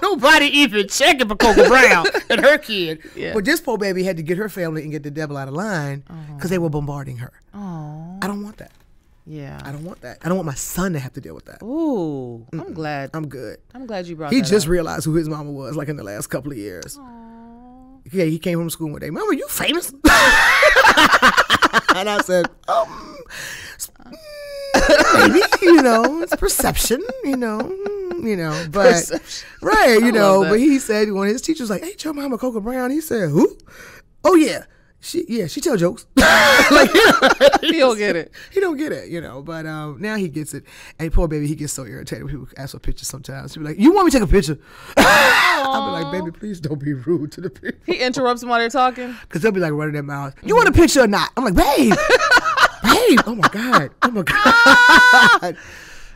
Nobody even checking for Coca Brown and her kid. Yeah. But this poor baby had to get her family and get the devil out of line because they were bombarding her. Aww. I don't want that. Yeah. I don't want that. I don't want my son to have to deal with that. Ooh. I'm glad. I'm good. I'm glad you brought He that just up. realized who his mama was like in the last couple of years. Aww. Yeah, he came from school one day. Mama, you famous? And I said, maybe, you know, it's perception, you know, but Perception. Right, you know, but he said when his teacher was like, hey, tell Mama Coca Brown, he said, who? Oh yeah, she tell jokes. Like, He don't get it. He don't get it, but now he gets it. And poor baby, he gets so irritated when people ask for pictures sometimes. He'll be like, you want me to take a picture? I'll be like, baby, please don't be rude to the people. He interrupts them while they're talking? Because they'll be like running their mouths. You want a picture or not? I'm like, babe. Babe. Oh my God.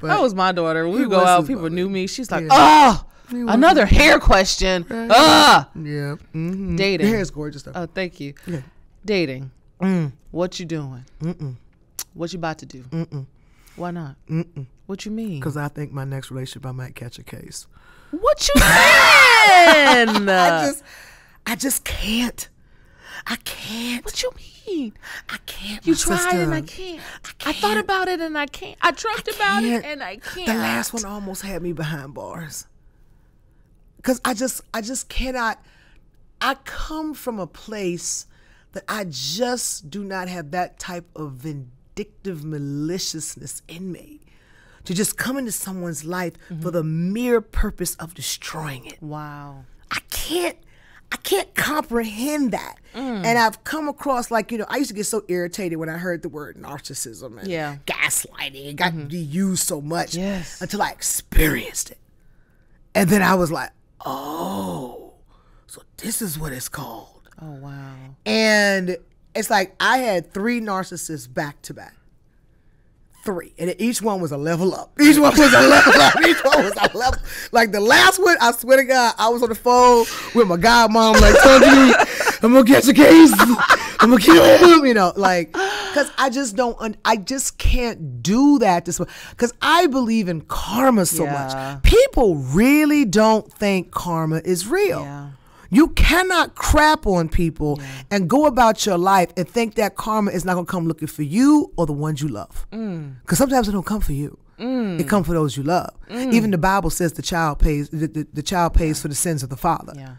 But that was my daughter. When we go out, people knew me. She's like, another hair question. Yeah. Mm-hmm. Dating. Your hair is gorgeous though. Oh, thank you. Yeah. Dating. What you doing? What you about to do? Why not? What you mean? Because I think my next relationship I might catch a case. What you mean? I just can't. I can't. What you mean? I can't. You tried and I can't. I thought about it and I can't. I dreamt about it and I can't. The last one almost had me behind bars. Because I just cannot. I come from a place that I just do not have that type of vindictive maliciousness in me to just come into someone's life for the mere purpose of destroying it. Wow. I can't comprehend that. And I've come across, like, I used to get so irritated when I heard the word narcissism and gaslighting. It got used so much until I experienced it. And then I was like, oh, so this is what it's called. Oh, wow. And it's like I had 3 narcissists back to back. 3. And each one was a level up. Each one was a level up. Each one was a level. Like the last one, I swear to God, I was on the phone with my godmom, like, told you, I'm going to catch a case. I'm going to kill him, like, because I just can't do that. Because I believe in karma so much. People really don't think karma is real. Yeah. You cannot crap on people and go about your life and think that karma is not going to come looking for you or the ones you love. Because sometimes it don't come for you. It comes for those you love. Even the Bible says the child pays for the sins of the father. Yeah.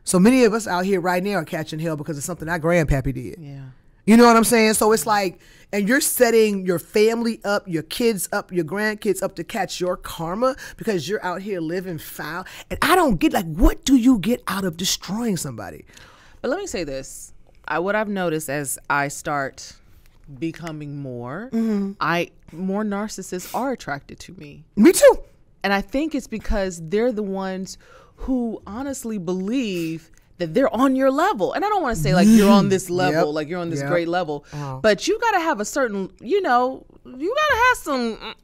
So many of us out here right now are catching hell because of something our grandpappy did. Yeah. You know what I'm saying? So it's like, and you're setting your family up, your kids up, your grandkids up to catch your karma because you're out here living foul. And I don't get, like, what do you get out of destroying somebody? But let me say this. What I've noticed as I start becoming more, more narcissists are attracted to me. Me too. And I think it's because they're the ones who honestly believe that they're on your level. And I don't want to say like you're on this level, like you're on this great level, but you got to have a certain, you got to have some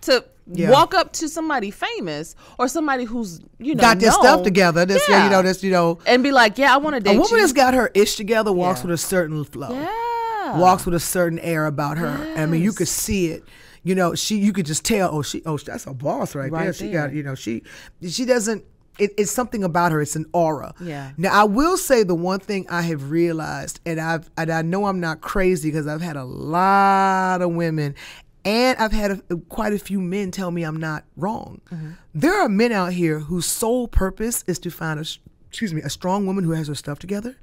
to walk up to somebody famous or somebody who's, got their stuff together. And be like, I want to date you. A woman that's got her ish together walks with a certain flow. Yeah. Walks with a certain air about her. Yes. I mean, you could see it. You could just tell, that's a boss right there. She got, she doesn't, it's something about her. It's an aura. Yeah. Now, I will say the one thing I have realized, and I know I'm not crazy because I've had a lot of women, and I've had quite a few men tell me I'm not wrong. There are men out here whose sole purpose is to find a strong woman who has her stuff together,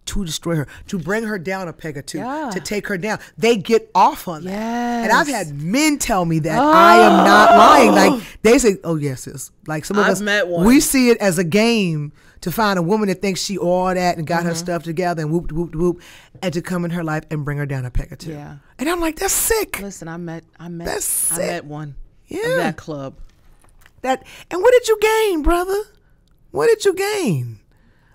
to destroy her, to bring her down a peg or two, to take her down. They get off on that. And I've had men tell me that I am not lying. Like, they say, oh, yes, sis. Like, some of us, we see it as a game to find a woman that thinks she all that and got her stuff together and whoop, whoop, whoop, and to come in her life and bring her down a peg or two. Yeah. And I'm like, that's sick. Listen, I met one of that club. And what did you gain, brother? What did you gain?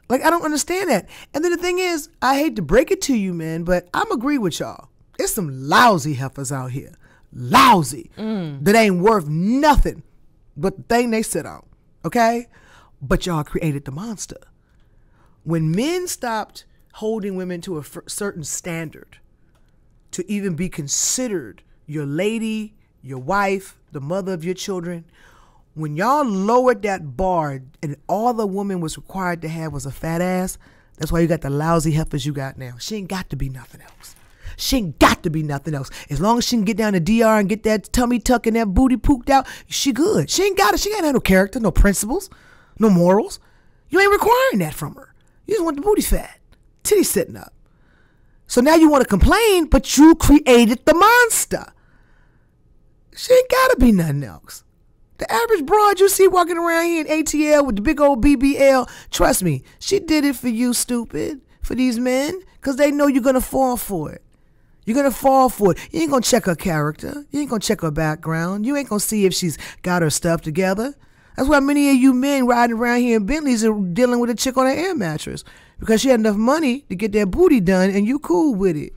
Like, I don't understand that. And then the thing is, I hate to break it to you, man, but I'm agree with y'all. There's some lousy heifers out here. Lousy. That ain't worth nothing but the thing they sit on. Okay? But y'all created the monster. When men stopped holding women to a certain standard to even be considered your lady, your wife, the mother of your children, when y'all lowered that bar and all the woman was required to have was a fat ass, that's why you got the lousy heifers you got now. She ain't got to be nothing else. She ain't got to be nothing else. As long as she can get down to DR and get that tummy tuck and that booty pooped out, she good. She ain't got it. She ain't have no character, no principles, no morals. You ain't requiring that from her. You just want the booty fat, titty sitting up. So now you want to complain, but you created the monster. She ain't got to be nothing else. The average broad you see walking around here in ATL with the big old BBL, trust me, she did it for you, stupid. for these men because they know you're going to fall for it. You're going to fall for it. You ain't going to check her character. You ain't going to check her background. You ain't going to see if she's got her stuff together. That's why many of you men riding around here in Bentleys are dealing with a chick on an air mattress because she had enough money to get that booty done and you cool with it.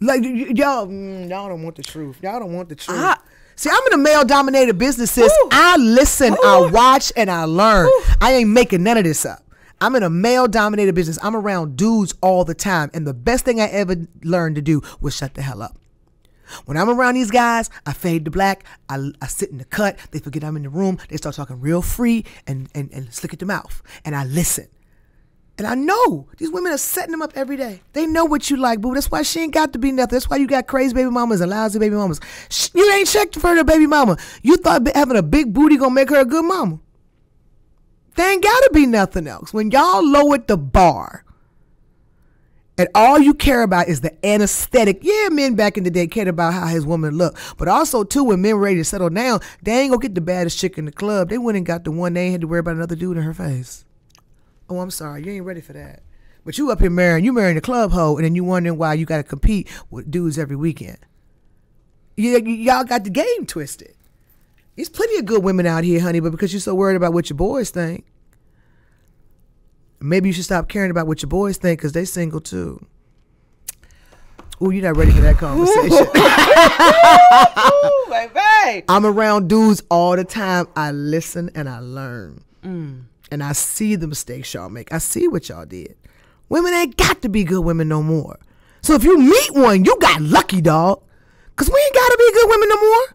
Like, y'all don't want the truth. Y'all don't want the truth. See, I'm in a male-dominated business, sis. Ooh. I listen, I watch, and I learn. Ooh. I ain't making none of this up. I'm in a male-dominated business. I'm around dudes all the time. And the best thing I ever learned to do was shut the hell up. When I'm around these guys, I fade to black. I sit in the cut. They forget I'm in the room. They start talking real free and slick at the mouth. And I listen. And I know these women are setting them up every day. They know what you like, boo. That's why she ain't got to be nothing. That's why you got crazy baby mamas and lousy baby mamas. You ain't checked for her baby mama. You thought having a big booty gonna make her a good mama. They ain't got to be nothing else. When y'all lowered the bar and all you care about is the anesthetic. Yeah, men back in the day cared about how his woman looked. But also, too, when men were ready to settle down, they ain't gonna get the baddest chick in the club. They went and got the one they ain't had to worry about another dude in her face. Oh, I'm sorry. You ain't ready for that. But you up here marrying the club hoe, and then you wondering why you got to compete with dudes every weekend. Y'all got the game twisted. There's plenty of good women out here, honey, but because you're so worried about what your boys think, maybe you should stop caring about what your boys think because they single too. Ooh, you're not ready for that conversation. Ooh, baby. I'm around dudes all the time. I listen and I learn. And I see the mistakes y'all make. I see what y'all did. Women ain't got to be good women no more. So if you meet one, you got lucky, dog. Because we ain't got to be good women no more.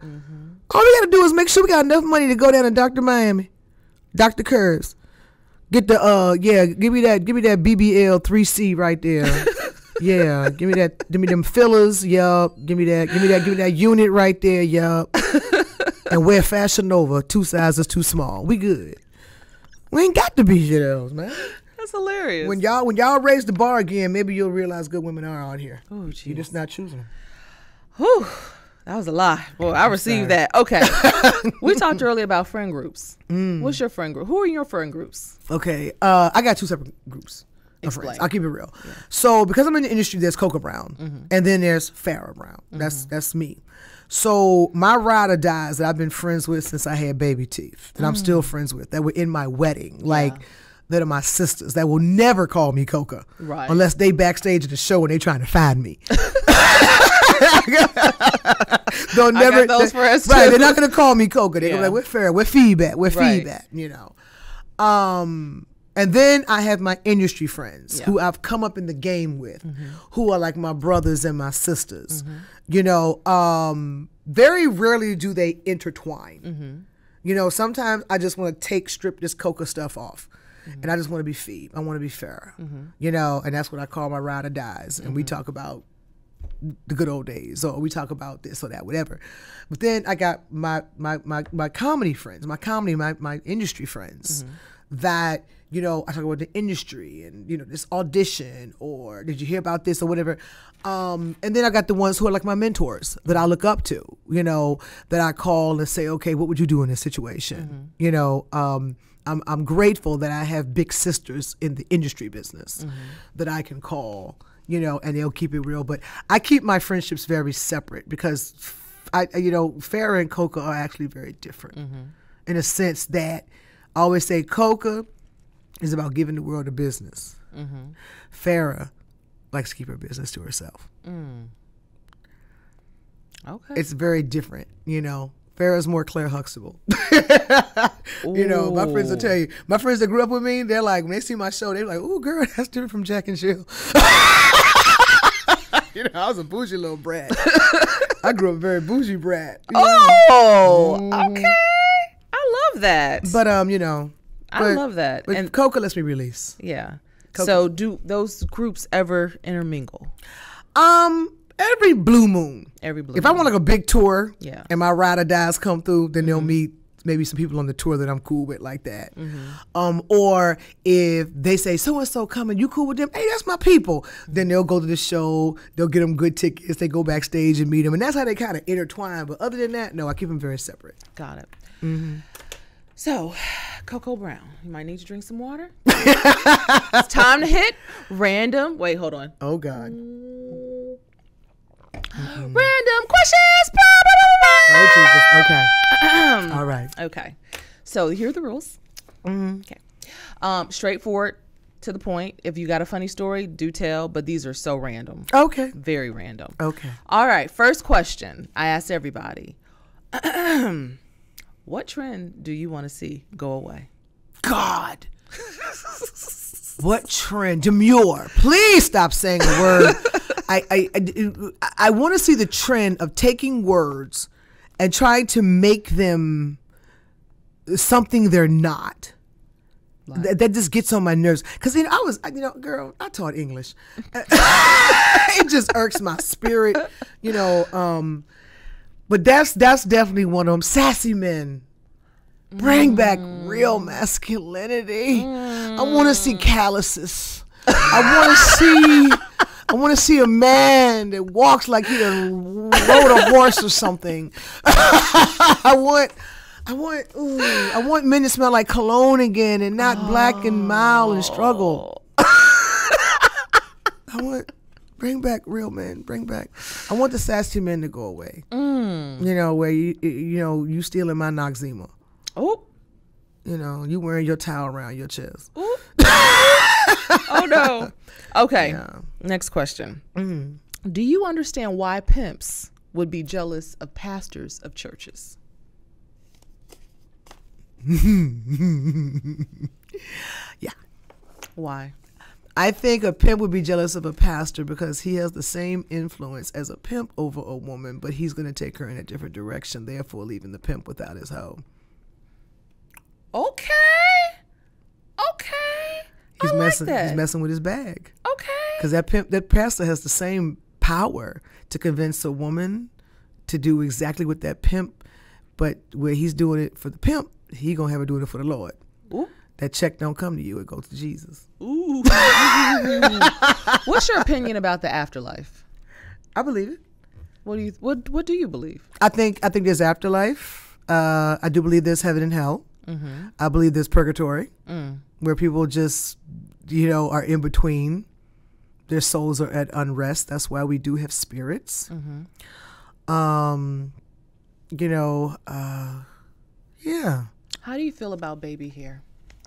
All we got to do is make sure we got enough money to go down to Dr. Miami. Dr. Curves. Get the, give me that BBL 3C right there. Yeah, give me them fillers, yup. Give me that unit right there, yup. And wear Fashion Nova, 2 sizes too small. We good. We ain't got to be shit else, man. That's hilarious. When y'all raise the bar again, maybe you'll realize good women are out here. Oh, geez. You're just not choosing them. Whew. That was a lot. Boy, I received that. Okay. We talked earlier about friend groups. What's your friend group? Who are your friend groups? Okay. I got 2 separate groups of friends. I'll keep it real. Yeah. So because I'm in the industry, there's Coca Brown. And then there's Farah Brown. That's me. So my ride or dies that I've been friends with since I had baby teeth, that I'm still friends with, that were in my wedding, that are my sisters, that will never call me Coca, right? Unless they backstage at the show and they trying to find me. They'll never. I got those friends too. Right? They're not gonna call me Coca. They're gonna be like, "We're Farah, we're feedback, we're feedback," you know. And then I have my industry friends who I've come up in the game with, who are like my brothers and my sisters. You know, very rarely do they intertwine. You know, sometimes I just want to strip this Coca stuff off. And I just want to be Phoebe. I want to be Farah. You know, and that's what I call my ride or dies. And we talk about the good old days, or we talk about this or that, whatever. But then I got my comedy friends, my industry friends that, you know, I talk about the industry and, you know, this audition or did you hear about this or whatever. And then I got the ones who are like my mentors that I look up to, you know, that I call and say, okay, what would you do in this situation? You know, I'm grateful that I have big sisters in the industry business that I can call, you know, and they'll keep it real. But I keep my friendships very separate because you know, Farah and Coca are actually very different in a sense that I always say Coca is about giving the world a business. Farah likes to keep her business to herself. Okay. It's very different, you know. Farrah's more Claire Huxtable. You know, my friends will tell you. My friends that grew up with me, they're like, when they see my show, they're like, "Ooh, girl, that's different from Jack and Jill." You know, I was a bougie little brat. I grew up a very bougie brat. Okay. I love that. But you know, I love that. But and Coca lets me release. Yeah. Coca. So do those groups ever intermingle? Every blue moon. If I want like a big tour, and my ride or dies come through, then they'll meet maybe some people on the tour that I'm cool with like that. Or if they say so and so coming, you cool with them? Hey, that's my people. Then they'll go to the show. They'll get them good tickets. They go backstage and meet them, and that's how they kind of intertwine. But other than that, no, I keep them very separate. Got it. So, Coco Brown, you might need to drink some water. It's time to hit random. Wait, hold on. Oh, God. Random questions. Oh, Jesus. Okay. All right. Okay. So, here are the rules. Okay. Straightforward, to the point. If you got a funny story, do tell, but these are so random. Okay. Very random. Okay. All right. First question. I asked everybody. What trend do you want to see go away? God. What trend? Demure. Please stop saying the word. I want to see the trend of taking words and trying to make them something they're not. Like. That just gets on my nerves. Because I was, girl, I taught English. It just irks my spirit, But that's definitely one of them. Sassy men. Bring back real masculinity. I want to see calluses. I want to see a man that walks like he done rode a horse or something. I want men to smell like cologne again and not black and mild and struggle. Bring back real men. Bring back. I want the sassy men to go away. Where you stealing my Noxzema. Oh. You wearing your towel around your chest. Oh no. Okay. Yeah. Next question. Do you understand why pimps would be jealous of pastors of churches? Yeah. Why? I think a pimp would be jealous of a pastor because he has the same influence as a pimp over a woman, but he's going to take her in a different direction, therefore leaving the pimp without his hoe. Okay. He's messing with his bag. Okay. Because that pastor has the same power to convince a woman to do exactly what that pimp, but where he's doing it for the pimp, he gonna have her doing it for the Lord. Ooh. That check don't come to you; it goes to Jesus. Ooh. What's your opinion about the afterlife? I believe it. What do you believe? I think there's afterlife. I do believe there's heaven and hell. Mm-hmm. I believe there's purgatory, where people just, are in between. Their souls are at unrest. That's why we do have spirits. Mm-hmm. Yeah. How do you feel about baby hair?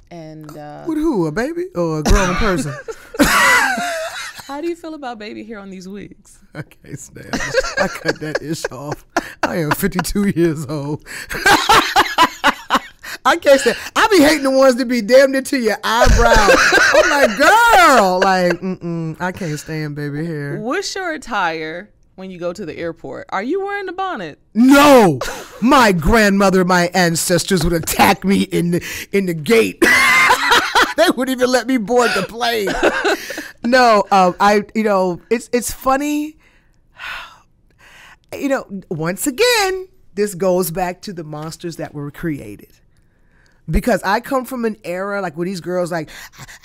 And with who? A baby or a grown person? How do you feel about baby hair on these wigs? I can't stand it. I cut that ish off. I am 52 years old. I can't stand. I be hating the ones that be damn near to your eyebrow. I'm like, girl, I can't stand baby hair. What's your attire when you go to the airport? Are you wearing the bonnet? No, my grandmother, my ancestors would attack me in the gate. They wouldn't even let me board the plane. No, it's funny. Once again, this goes back to the monsters that were created. Because I come from an era like where these girls like,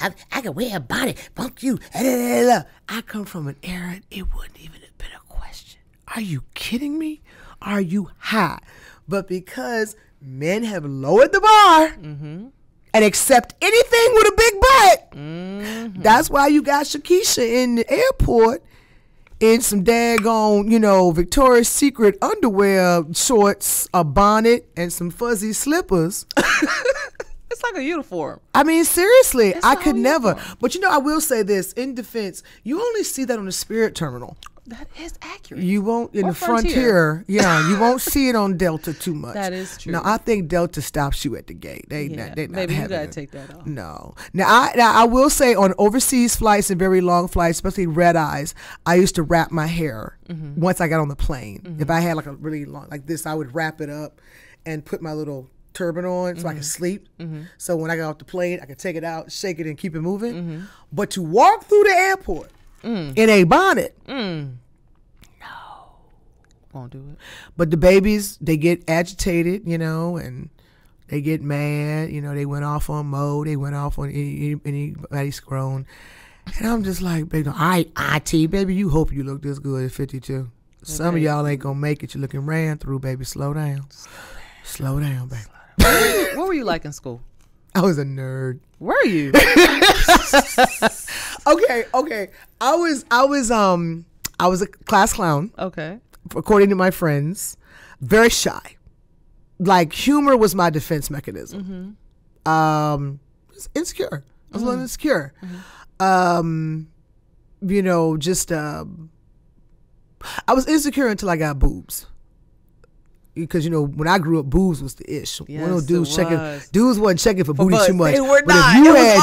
I can wear a bonnet, funk you. I come from an era, it wouldn't even have been a question. Are you kidding me? Are you high? But because men have lowered the bar and accept anything with a big butt, that's why you got Shakisha in the airport in some daggone, Victoria's Secret underwear shorts, a bonnet, and some fuzzy slippers. It's like a uniform. I mean, seriously, I could never. But I will say this in defense: you only see that on the Spirit Terminal. That is accurate. You won't in the Frontier. Yeah, you won't see it on Delta too much. That is true. Now I think Delta stops you at the gate. They not maybe you gotta it. take that off. No. Now I will say on overseas flights and very long flights, especially red eyes, I used to wrap my hair once I got on the plane. If I had like a really long like this, I would wrap it up and put my little turban on so I could sleep. So when I got off the plane, I could take it out, shake it, and keep it moving. But to walk through the airport in a bonnet, no, won't do it. But the babies, they get agitated, and they get mad. They went off on Mo. They went off on anybody's grown. And I'm just like, baby, IT, baby, you hope you look this good at 52. Okay. Some of y'all ain't gonna make it. You're looking ran through, baby. Slow down. Slow down, baby. What were you like in school? I was a nerd. Were you? Okay. I was a class clown. Okay. According to my friends, very shy. Like humor was my defense mechanism. Insecure. I was a little insecure. You know, just I was insecure until I got boobs. Because, you know, when I grew up, boobs was the ish. Yes, One of those was. dudes wasn't checking for booty butts. too much. They were but not. if you It had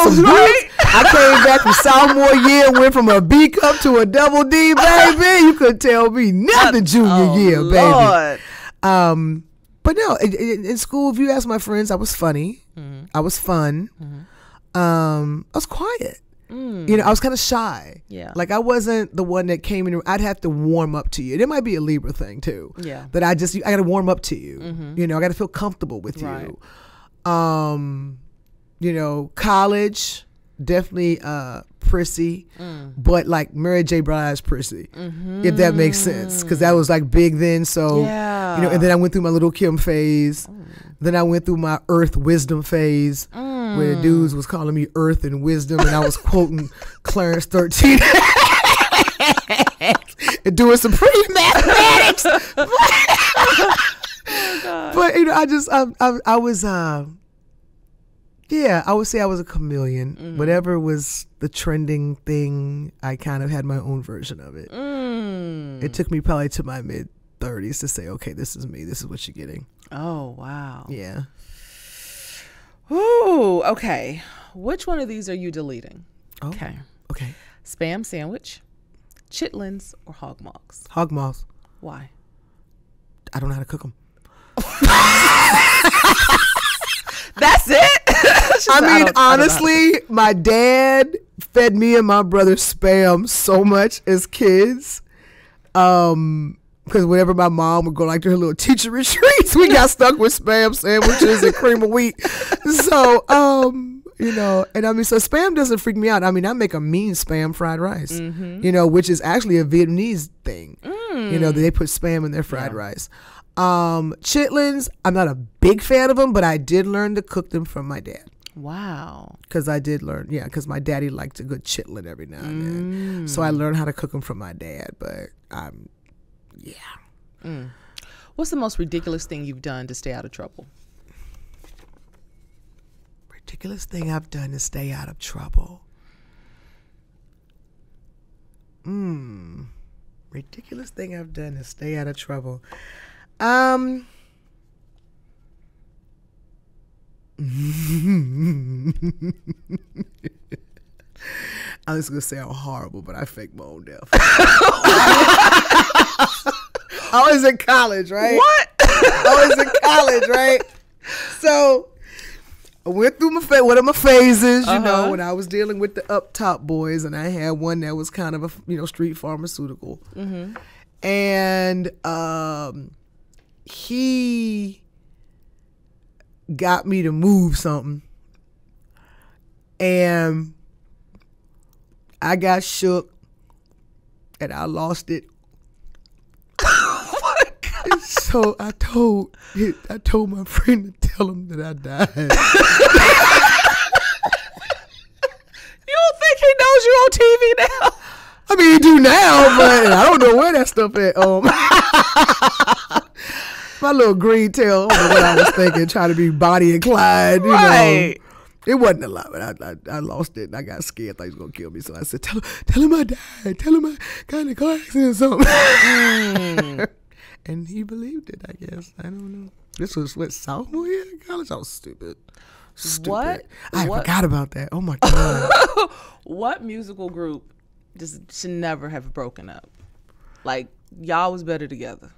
was some all boobs, boobs, I came back from sophomore year and went from a B cup to a double D, baby. You couldn't tell me nothing junior year, Lord. baby. But no, in school, if you ask my friends, I was funny. I was fun. I was quiet. You know, I was kind of shy. Yeah. Like I wasn't the one that came in. I'd have to warm up to you. It might be a Libra thing too. Yeah. That I got to warm up to you. You know, I got to feel comfortable with Right. you. You know, college, definitely prissy, but like Mary J. Blige prissy, if that makes sense. Because that was like big then. So, Yeah. you know, and then I went through my Little Kim phase. Then I went through my Earth Wisdom phase, where dudes was calling me Earth and Wisdom, and I was quoting Clarence 13 and doing some pretty mathematics. But you know, I was yeah, I would say I was a chameleon. Whatever was the trending thing, I kind of had my own version of it. It took me probably to my mid-30s to say, okay, this is me. This is what you're getting. Oh, wow. Yeah. Ooh, okay. Which one of these are you deleting? Oh, Okay. okay. Spam sandwich, chitlins, or hog mogs? Hog moths. Why? I don't know how to cook them. That's it? I mean, honestly, my dad fed me and my brother Spam so much as kids. Because whenever my mom would go like to her little teacher retreats, we got stuck with Spam sandwiches and cream of wheat. So, you know, and I mean, so Spam doesn't freak me out. I mean, I make a mean Spam fried rice, you know, which is actually a Vietnamese thing. You know, they put Spam in their fried rice. Chitlins, I'm not a big fan of them, but I did learn to cook them from my dad. Wow. Because I did learn, because my daddy liked a good chitlin every now and then. So I learned how to cook them from my dad, but What's the most ridiculous thing you've done to stay out of trouble? Ridiculous thing I've done to stay out of trouble. Ridiculous thing I've done to stay out of trouble. I was gonna say I'm horrible, but I faked my own death. I was in college, right? What? I was in college, right? So I went through one of my phases, you know, when I was dealing with the up top boys, and I had one that was kind of a street pharmaceutical, and he got me to move something, and I got shook, and I lost it. So I told my friend to tell him that I died. You don't think he knows you on TV now? I mean, he do now, but I don't know where that stuff at. My little green tail, I don't know what I was thinking, trying to be Bonnie and Clyde, you know. It wasn't a lot, but I lost it, and I got scared. I thought he was going to kill me. So I said, tell him I died. Tell him I got in a car accident or something. And he believed it, I guess. I don't know. This was, sophomore year in college? I was stupid. What? I forgot about that. Oh, my God. What musical group just should never have broken up? Like, y'all was better together.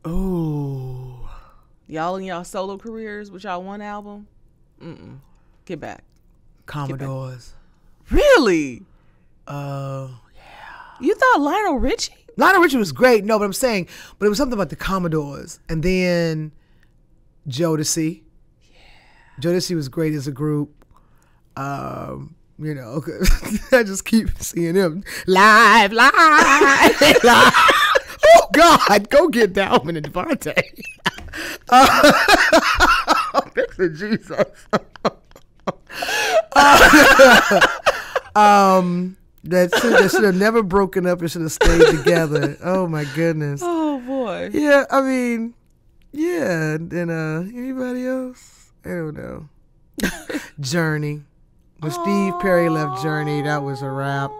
Oh. Y'all in y'all solo careers with y'all one album? Get back. Commodores. Really? Yeah. You thought Lionel Richie? Lionel Richie was great. No, but I'm saying, but it was something about the Commodores. And then Jodeci. Yeah. Jodeci was great as a group. You know, I just keep seeing him live. Oh, God, go get Dalvin and Devontae. said, Jesus. That should have never broken up and should have stayed together. Oh my goodness. Oh boy. Yeah, I mean, yeah. And anybody else? I don't know. Journey. When Steve Perry left Journey, that was a wrap.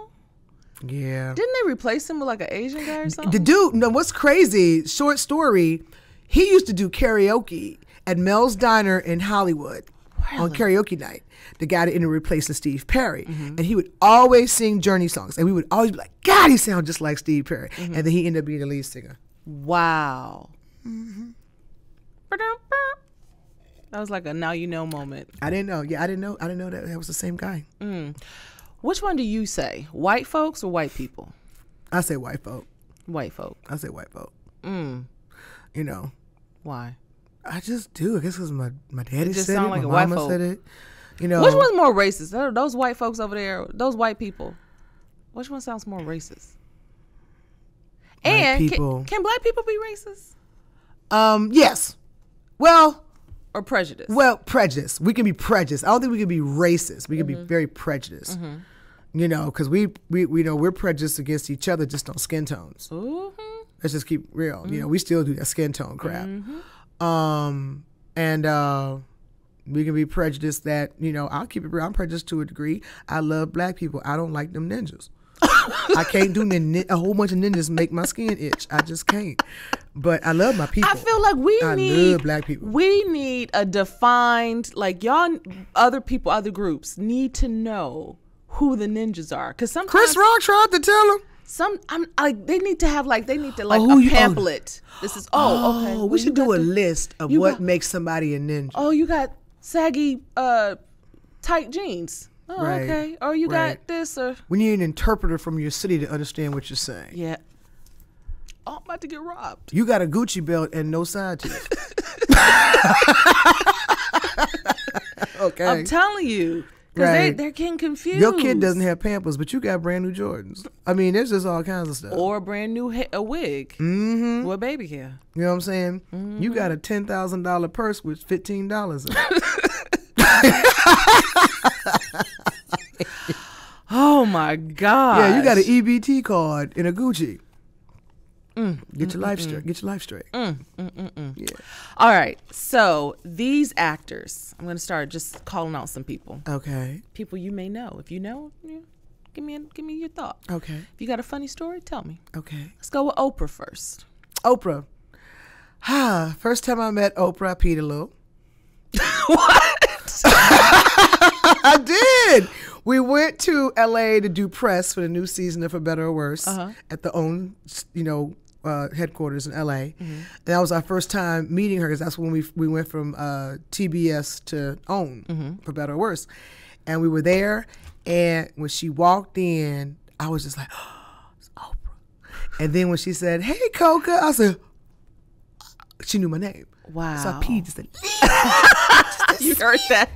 Yeah. Didn't they replace him with like an Asian guy or something? The dude, no, what's crazy, short story, he used to do karaoke at Mel's Diner in Hollywood on karaoke night. The guy that ended up replacing Steve Perry. And he would always sing Journey songs. And we would always be like, God, he sounds just like Steve Perry. And then he ended up being the lead singer. Wow. That was like a now you know moment. I didn't know. Yeah, I didn't know that was the same guy. Which one do you say? White folks or white people? I say white folk. White folk. I say white folk. You know. Why? I just do. I guess because my daddy just said sound it. like My a white mama folk. said it. You know. Which one's more racist? Those white folks over there, those white people. Which one sounds more racist? White And people. can black people be racist? Yes. Well, Or prejudice? prejudice. We can be prejudiced. I don't think we can be racist. We can be very prejudiced. You know, because we know we're prejudiced against each other just on skin tones. Let's just keep real. You know, we still do that skin tone crap. And we can be prejudiced that, you know, I'll keep it real. I'm prejudiced to a degree. I love black people. I don't like them ninjas. I can't do a whole bunch of ninjas make my skin itch. I just can't. But I love my people. I feel like I love black people. We need a defined, like y'all, other people, other groups need to know who the ninjas are. Because sometimes Chris Rock tried to tell him. they need to have a pamphlet. This is okay. We should do a list of what makes somebody a ninja. Oh, you got saggy tight jeans. Oh, Right. okay. Or you got this or We need an interpreter from your city to understand what you're saying. yeah. Oh, I'm about to get robbed. You got a Gucci belt and no side teeth. Okay. I'm telling you. Because they're getting confused. Your kid doesn't have Pampers, but you got brand new Jordans. I mean, there's just all kinds of stuff. Or a brand new a wig. With baby hair. You know what I'm saying? You got a $10,000 purse with $15 in it. Oh my God. Yeah, you got an EBT card in a Gucci. Get your life straight. Get your life straight. Yeah. All right. So these actors, I'm going to start just calling out some people. Okay. People you may know. If you know, give me your thought. Okay. If you got a funny story, tell me. Okay. Let's go with Oprah first. Oprah. First time I met Oprah, I peed a little. What? I did. We went to LA to do press for the new season of For Better or Worse at the OWN, headquarters in LA. And that was our first time meeting her because that's when we went from TBS to OWN, For Better or Worse. And we were there, and when she walked in, I was just like, oh, it's Oprah. And then when she said, hey, Coca, I said, she knew my name. Wow. So I peed just a You heard that?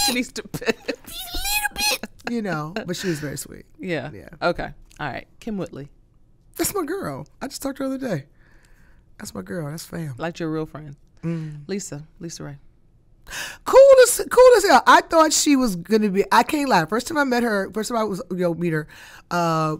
She needs to piss. you know, but she was very sweet. Yeah. Yeah. Okay. All right. Kim Whitley. That's my girl. I just talked to her the other day. That's my girl. That's fam. Like your real friend. Lisa Ray. Cool as hell. I thought she was gonna be. I can't lie. First time I met her, meet her.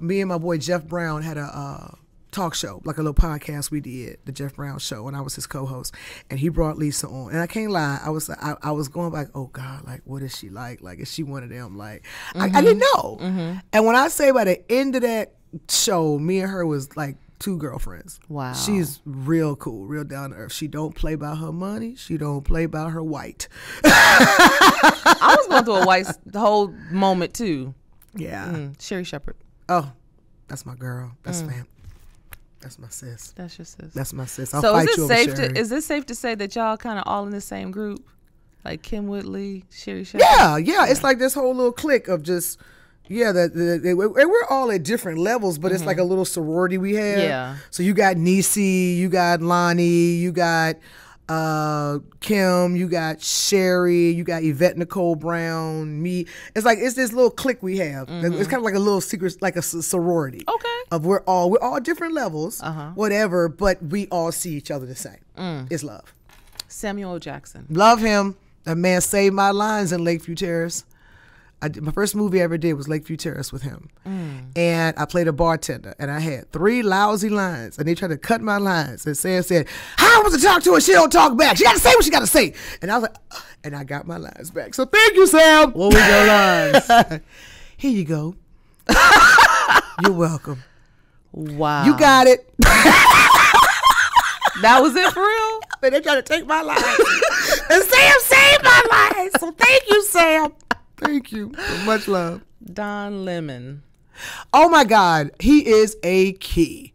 Me and my boy Jeff Brown had a talk show, like a little podcast we did, the Jeff Brown Show, and I was his co-host. And he brought Lisa on, and I can't lie. I was going like, oh God, like what is she like? Like is she one of them? Like I didn't know. And when I say by the end of that show, me and her was like two girlfriends. Wow. She's real cool, real down to earth. She don't play about her money. She don't play about her white. I was going through the whole moment too. Yeah. Sherry Shepherd. Oh, that's my girl. That's fam. That's my sis. That's your sis. That's my sis. I'll So fight is you it over safe Sherry. is this safe to say that y'all kind of all in the same group? Like Kim Whitley, Sherry Shepherd? Yeah. It's like this whole little clique of just, we're all at different levels, but it's like a little sorority we have. Yeah. So you got Niecy, you got Lonnie, you got Kim, you got Sherry, you got Yvette Nicole Brown, me. It's this little clique we have. It's kind of like a little secret, like a sorority. Okay. Of we're all different levels, whatever, but we all see each other the same. It's love. Samuel L. Jackson. Love him. That man saved my lines in Lakeview Terrace. My first movie I ever did was Lakeview Terrace with him. And I played a bartender, and I had 3 lousy lines, and they tried to cut my lines. And Sam said, how am I supposed to talk to her? She don't talk back. She got to say what she got to say. And I was like, and I got my lines back. So thank you, Sam. What was your lines? Here you go. You're welcome. Wow. You got it. That was it for real? And they tried to take my lines. And Sam saved my lines. So thank you, Sam. Thank you. Much love. Don Lemon. Oh my God. He is a key.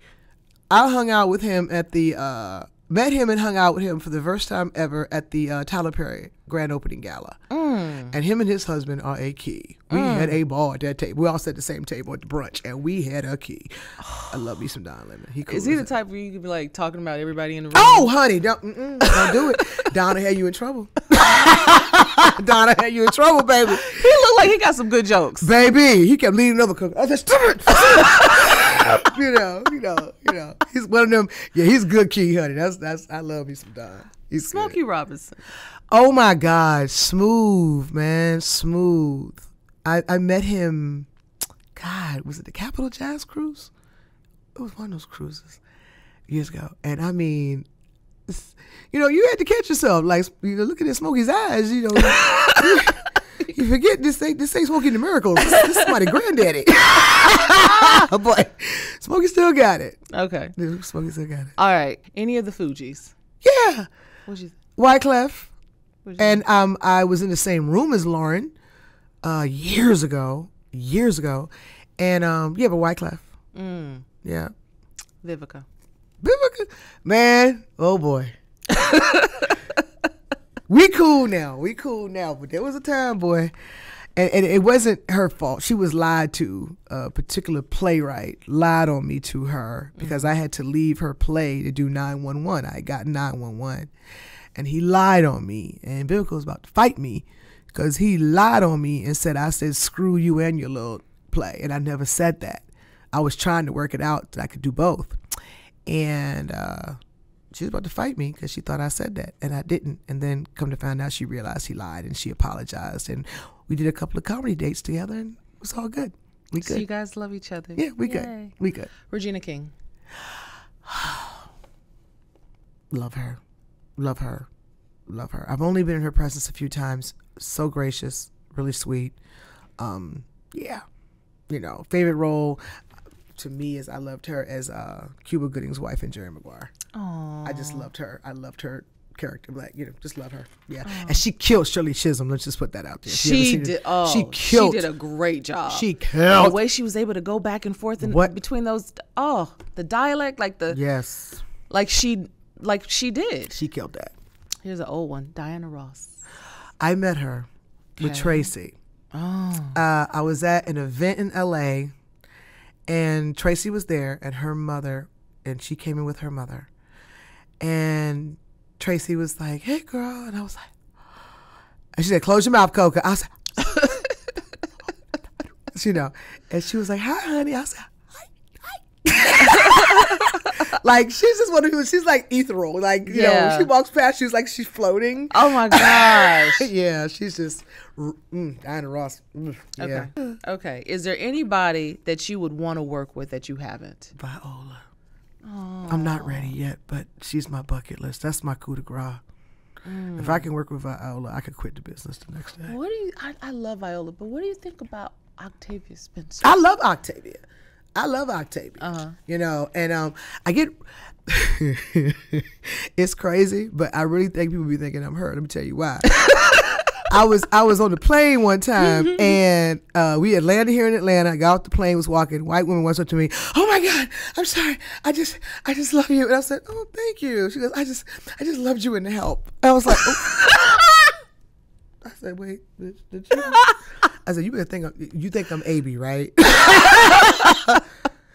I hung out with him at the, met him and hung out with him for the first time ever at the Tyler Perry grand opening gala. And him and his husband are a key. We had a ball at that table. We all sat at the same table at the brunch, and we had a key. I love me some Don Lemon. He cool. Is he the type where you could be like talking about everybody in the room? Oh, honey, don't do it. Donna had you in trouble. Donna had you in trouble, baby. He looked like he got some good jokes. Baby, he kept leading another cook. I said, stupid. you know. He's one of them. Yeah, he's good key, honey. That's. I love me some Don. He's Smokey good. Robinson. Oh my God, smooth, man, smooth. I met him. God, was it the Capitol Jazz Cruise? It was one of those cruises years ago, and I mean, you had to catch yourself. Like, look at Smokey's eyes. You forget this ain't Smokey the Miracle. This is my granddaddy. But Smokey still got it. Okay. Smokey still got it. All right. Any of the Fugees? Yeah. What'd you think? Wyclef. And I was in the same room as Lauren years ago. And yeah, but Wyclef. Yeah. Vivica. Man, oh boy. We cool now, but there was a time, boy, and it wasn't her fault. She was lied to. A particular playwright lied on me to her because I had to leave her play to do 911. I got 911, and he lied on me, and Vivica was about to fight me because he lied on me and said I said screw you and your little play, and I never said that. I was trying to work it out that I could do both, and she was about to fight me because she thought I said that, and I didn't. And then come to find out, she realized he lied, and she apologized. And we did a couple of comedy dates together, and it was all good. We good. So you guys love each other. Yeah, we Yay. good. We good. Regina King. Love her. I've only been in her presence a few times. So gracious, really sweet. Yeah, favorite role to me is I loved her as Cuba Gooding's wife in Jerry Maguire. Aww. I just loved her. I loved her character. Like, just love her. Yeah. Aww. And she killed Shirley Chisholm. Let's just put that out there. She did. She killed. She did a great job. She killed. The way she was able to go back and forth between those. Oh, the dialect, yes. Like she did. She killed that. Here's an old one. Diana Ross. I met her with Tracy. Oh. I was at an event in LA, and Tracy was there, and her mother, and she came in with her mother. And Tracy was like, hey, girl. And I was like, and she said, close your mouth, Coca. I was like, and she was like, hi, honey. I was like, hi. Like, she's just one of those, she's like ethereal. Like, she walks past, she's like, she's floating. Oh my gosh. Yeah, she's just, Diana Ross. Yeah. Okay. Is there anybody that you would want to work with that you haven't? Viola. Aww. I'm not ready yet, but she's my bucket list. That's my coup de grace. If I can work with Viola, I could quit the business the next day. What do you? I love Viola, but what do you think about Octavia Spencer? I love Octavia. And I get. It's crazy, but I really think people be thinking I'm her. Let me tell you why. I was on the plane one time, and we had landed here in Atlanta. I got off the plane, was walking. White woman went up to me. Oh my God, I'm sorry. I just love you. And I said, oh, thank you. She goes, I just loved you in the help. I was like, oh. I said, wait, did you? I said, you think I'm AB, right?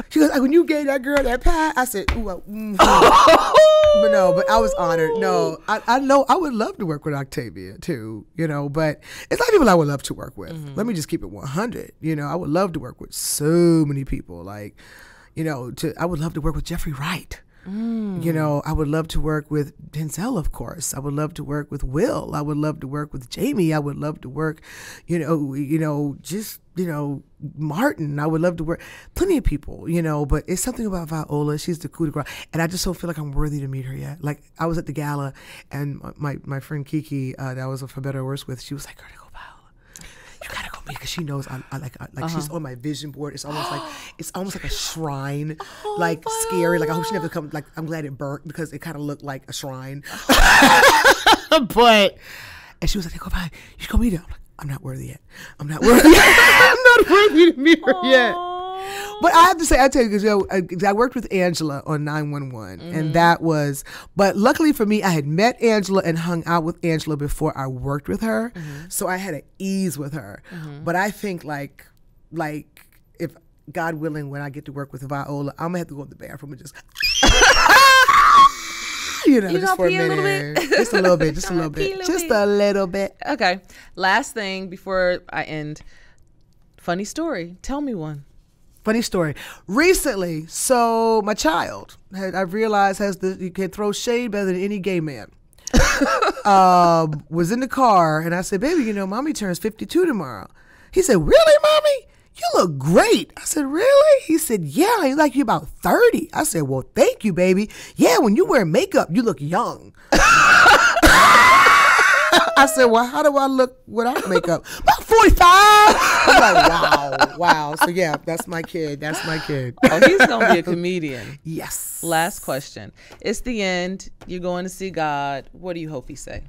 She goes, when you gave that girl that pie, I said, ooh, but I was honored. No, I know I would love to work with Octavia too, but it's not people I would love to work with. Let me just keep it 100. I would love to work with so many people. Like, I would love to work with Jeffrey Wright. You know, I would love to work with Denzel, of course. I would love to work with Will. I would love to work with Jamie. I would love to work, just Martin. I would love to work plenty of people, but it's something about Viola. She's the coup de grace. And I just don't feel like I'm worthy to meet her yet. Like, I was at the gala, and my friend Kiki, that I was For Better or Worse with, she was like, "Go Viola. You gotta go meet," because she knows I like she's on my vision board. It's almost like a shrine, like scary. Like, I hope she never comes. Like, I'm glad it burnt because it kind of looked like a shrine. And she was like, "Go Viola, you should go meet her." I'm like, "I'm not worthy yet. I'm not worthy. I'm not worthy to meet her yet." But I have to say, I tell you, because I worked with Angela on 911, and that was. But luckily for me, I had met Angela and hung out with Angela before I worked with her, so I had an ease with her. But I think like if God willing, when I get to work with Viola, I'm gonna have to go to the bathroom and just. Just for a minute. Just a little bit. Just a little bit. Just a little bit. Okay. Last thing before I end. Funny story. Tell me one. Funny story. Recently, so my child, I've realized, you can throw shade better than any gay man. Was in the car, and I said, "Baby, Mommy turns 52 tomorrow." He said, "Really, Mommy? You look great." I said, "Really?" He said, "Yeah, you like you about 30. I said, "Well, thank you, baby. Yeah, when you wear makeup, you look young." I said, "Well, how do I look without makeup?" "About 45. I'm like, wow. So yeah, that's my kid. Oh, he's gonna be a comedian. Yes. Last question. It's the end. You're going to see God. What do you hope he say?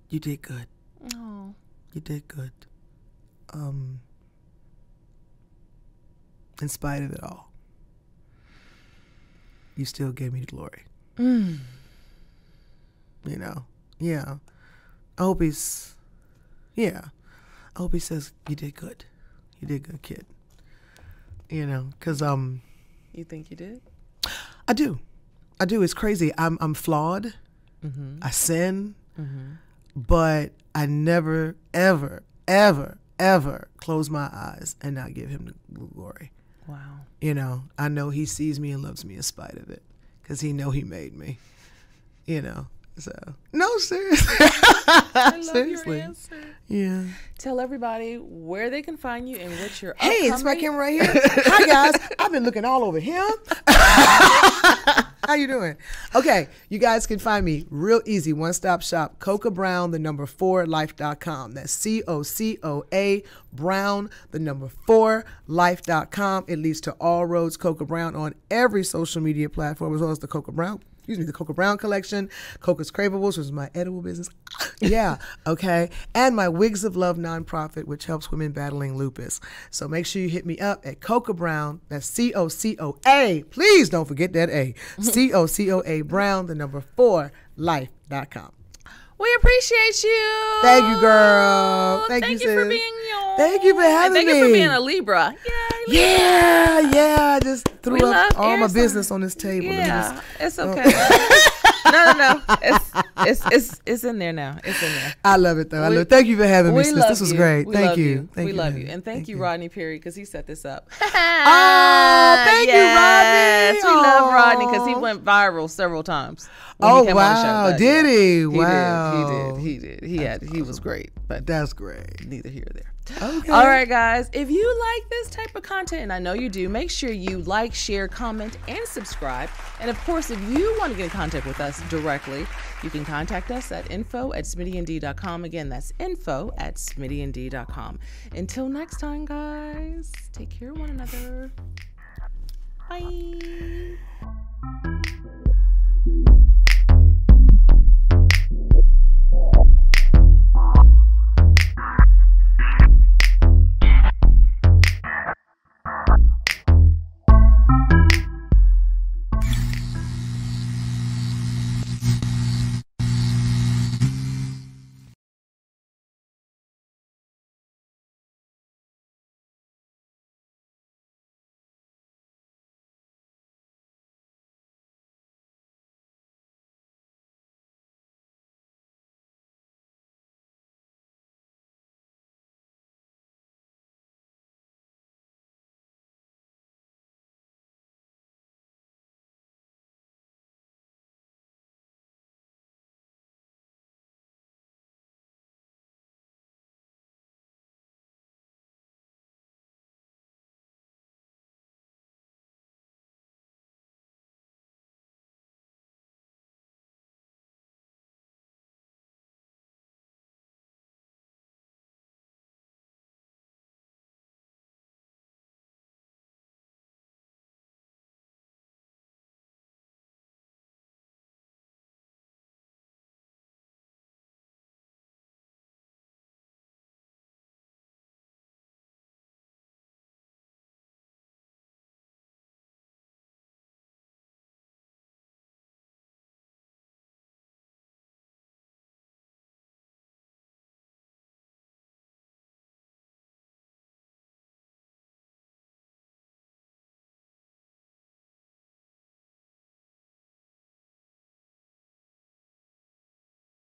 You did good. Oh. You did good. In spite of it all, you still gave me the glory. Yeah. I hope he says, "You did good. You did good, kid." Because You think you did? I do. It's crazy. I'm flawed. I sin, but I never, ever, ever, ever close my eyes and not give him the glory. Wow. I know he sees me and loves me in spite of it, because he know he made me. So no, seriously. I love Seriously. your answer. Yeah. Tell everybody where they can find you and what you're Hey, it's my camera right here. Hi guys. I've been looking all over him. How you doing? Okay, you guys can find me real easy, one-stop shop, Coca Brown, 4life.com. That's COCOA Brown, 4life.com. It leads to all roads Coca Brown on every social media platform, as well as the Coca Brown collection, Coca's Cravables, which is my edible business. Yeah, okay. And my Wigs of Love nonprofit, which helps women battling lupus. So make sure you hit me up at Coca Brown. That's COCOA. Please don't forget that A. COCOA Brown, 4life.com. We appreciate you. Thank you, girl. Thank you for sis. being you. Thank you for having me. Thank you for being a Libra. Yeah. I just threw up all my Aries. business on this table. Yeah, it's okay. No. It's in there now. It's in there. I love it though. Thank you for having me, sis. This was great. Thank you. We love you. And thank you, Rodney Perry, because he set this up. Oh, thank you, Rodney. We love Rodney because he went viral several times. Oh, wow. Did he? Wow. He did. He was great. But that's great. Neither here or there. Okay. All right, guys. If you like this type of content, and I know you do, make sure you like, share, comment, and subscribe. And of course, if you want to get in contact with us directly, you can contact us at info@smittynd.com. Again, that's info@smittynd.com. Until next time, guys, take care of one another. Bye.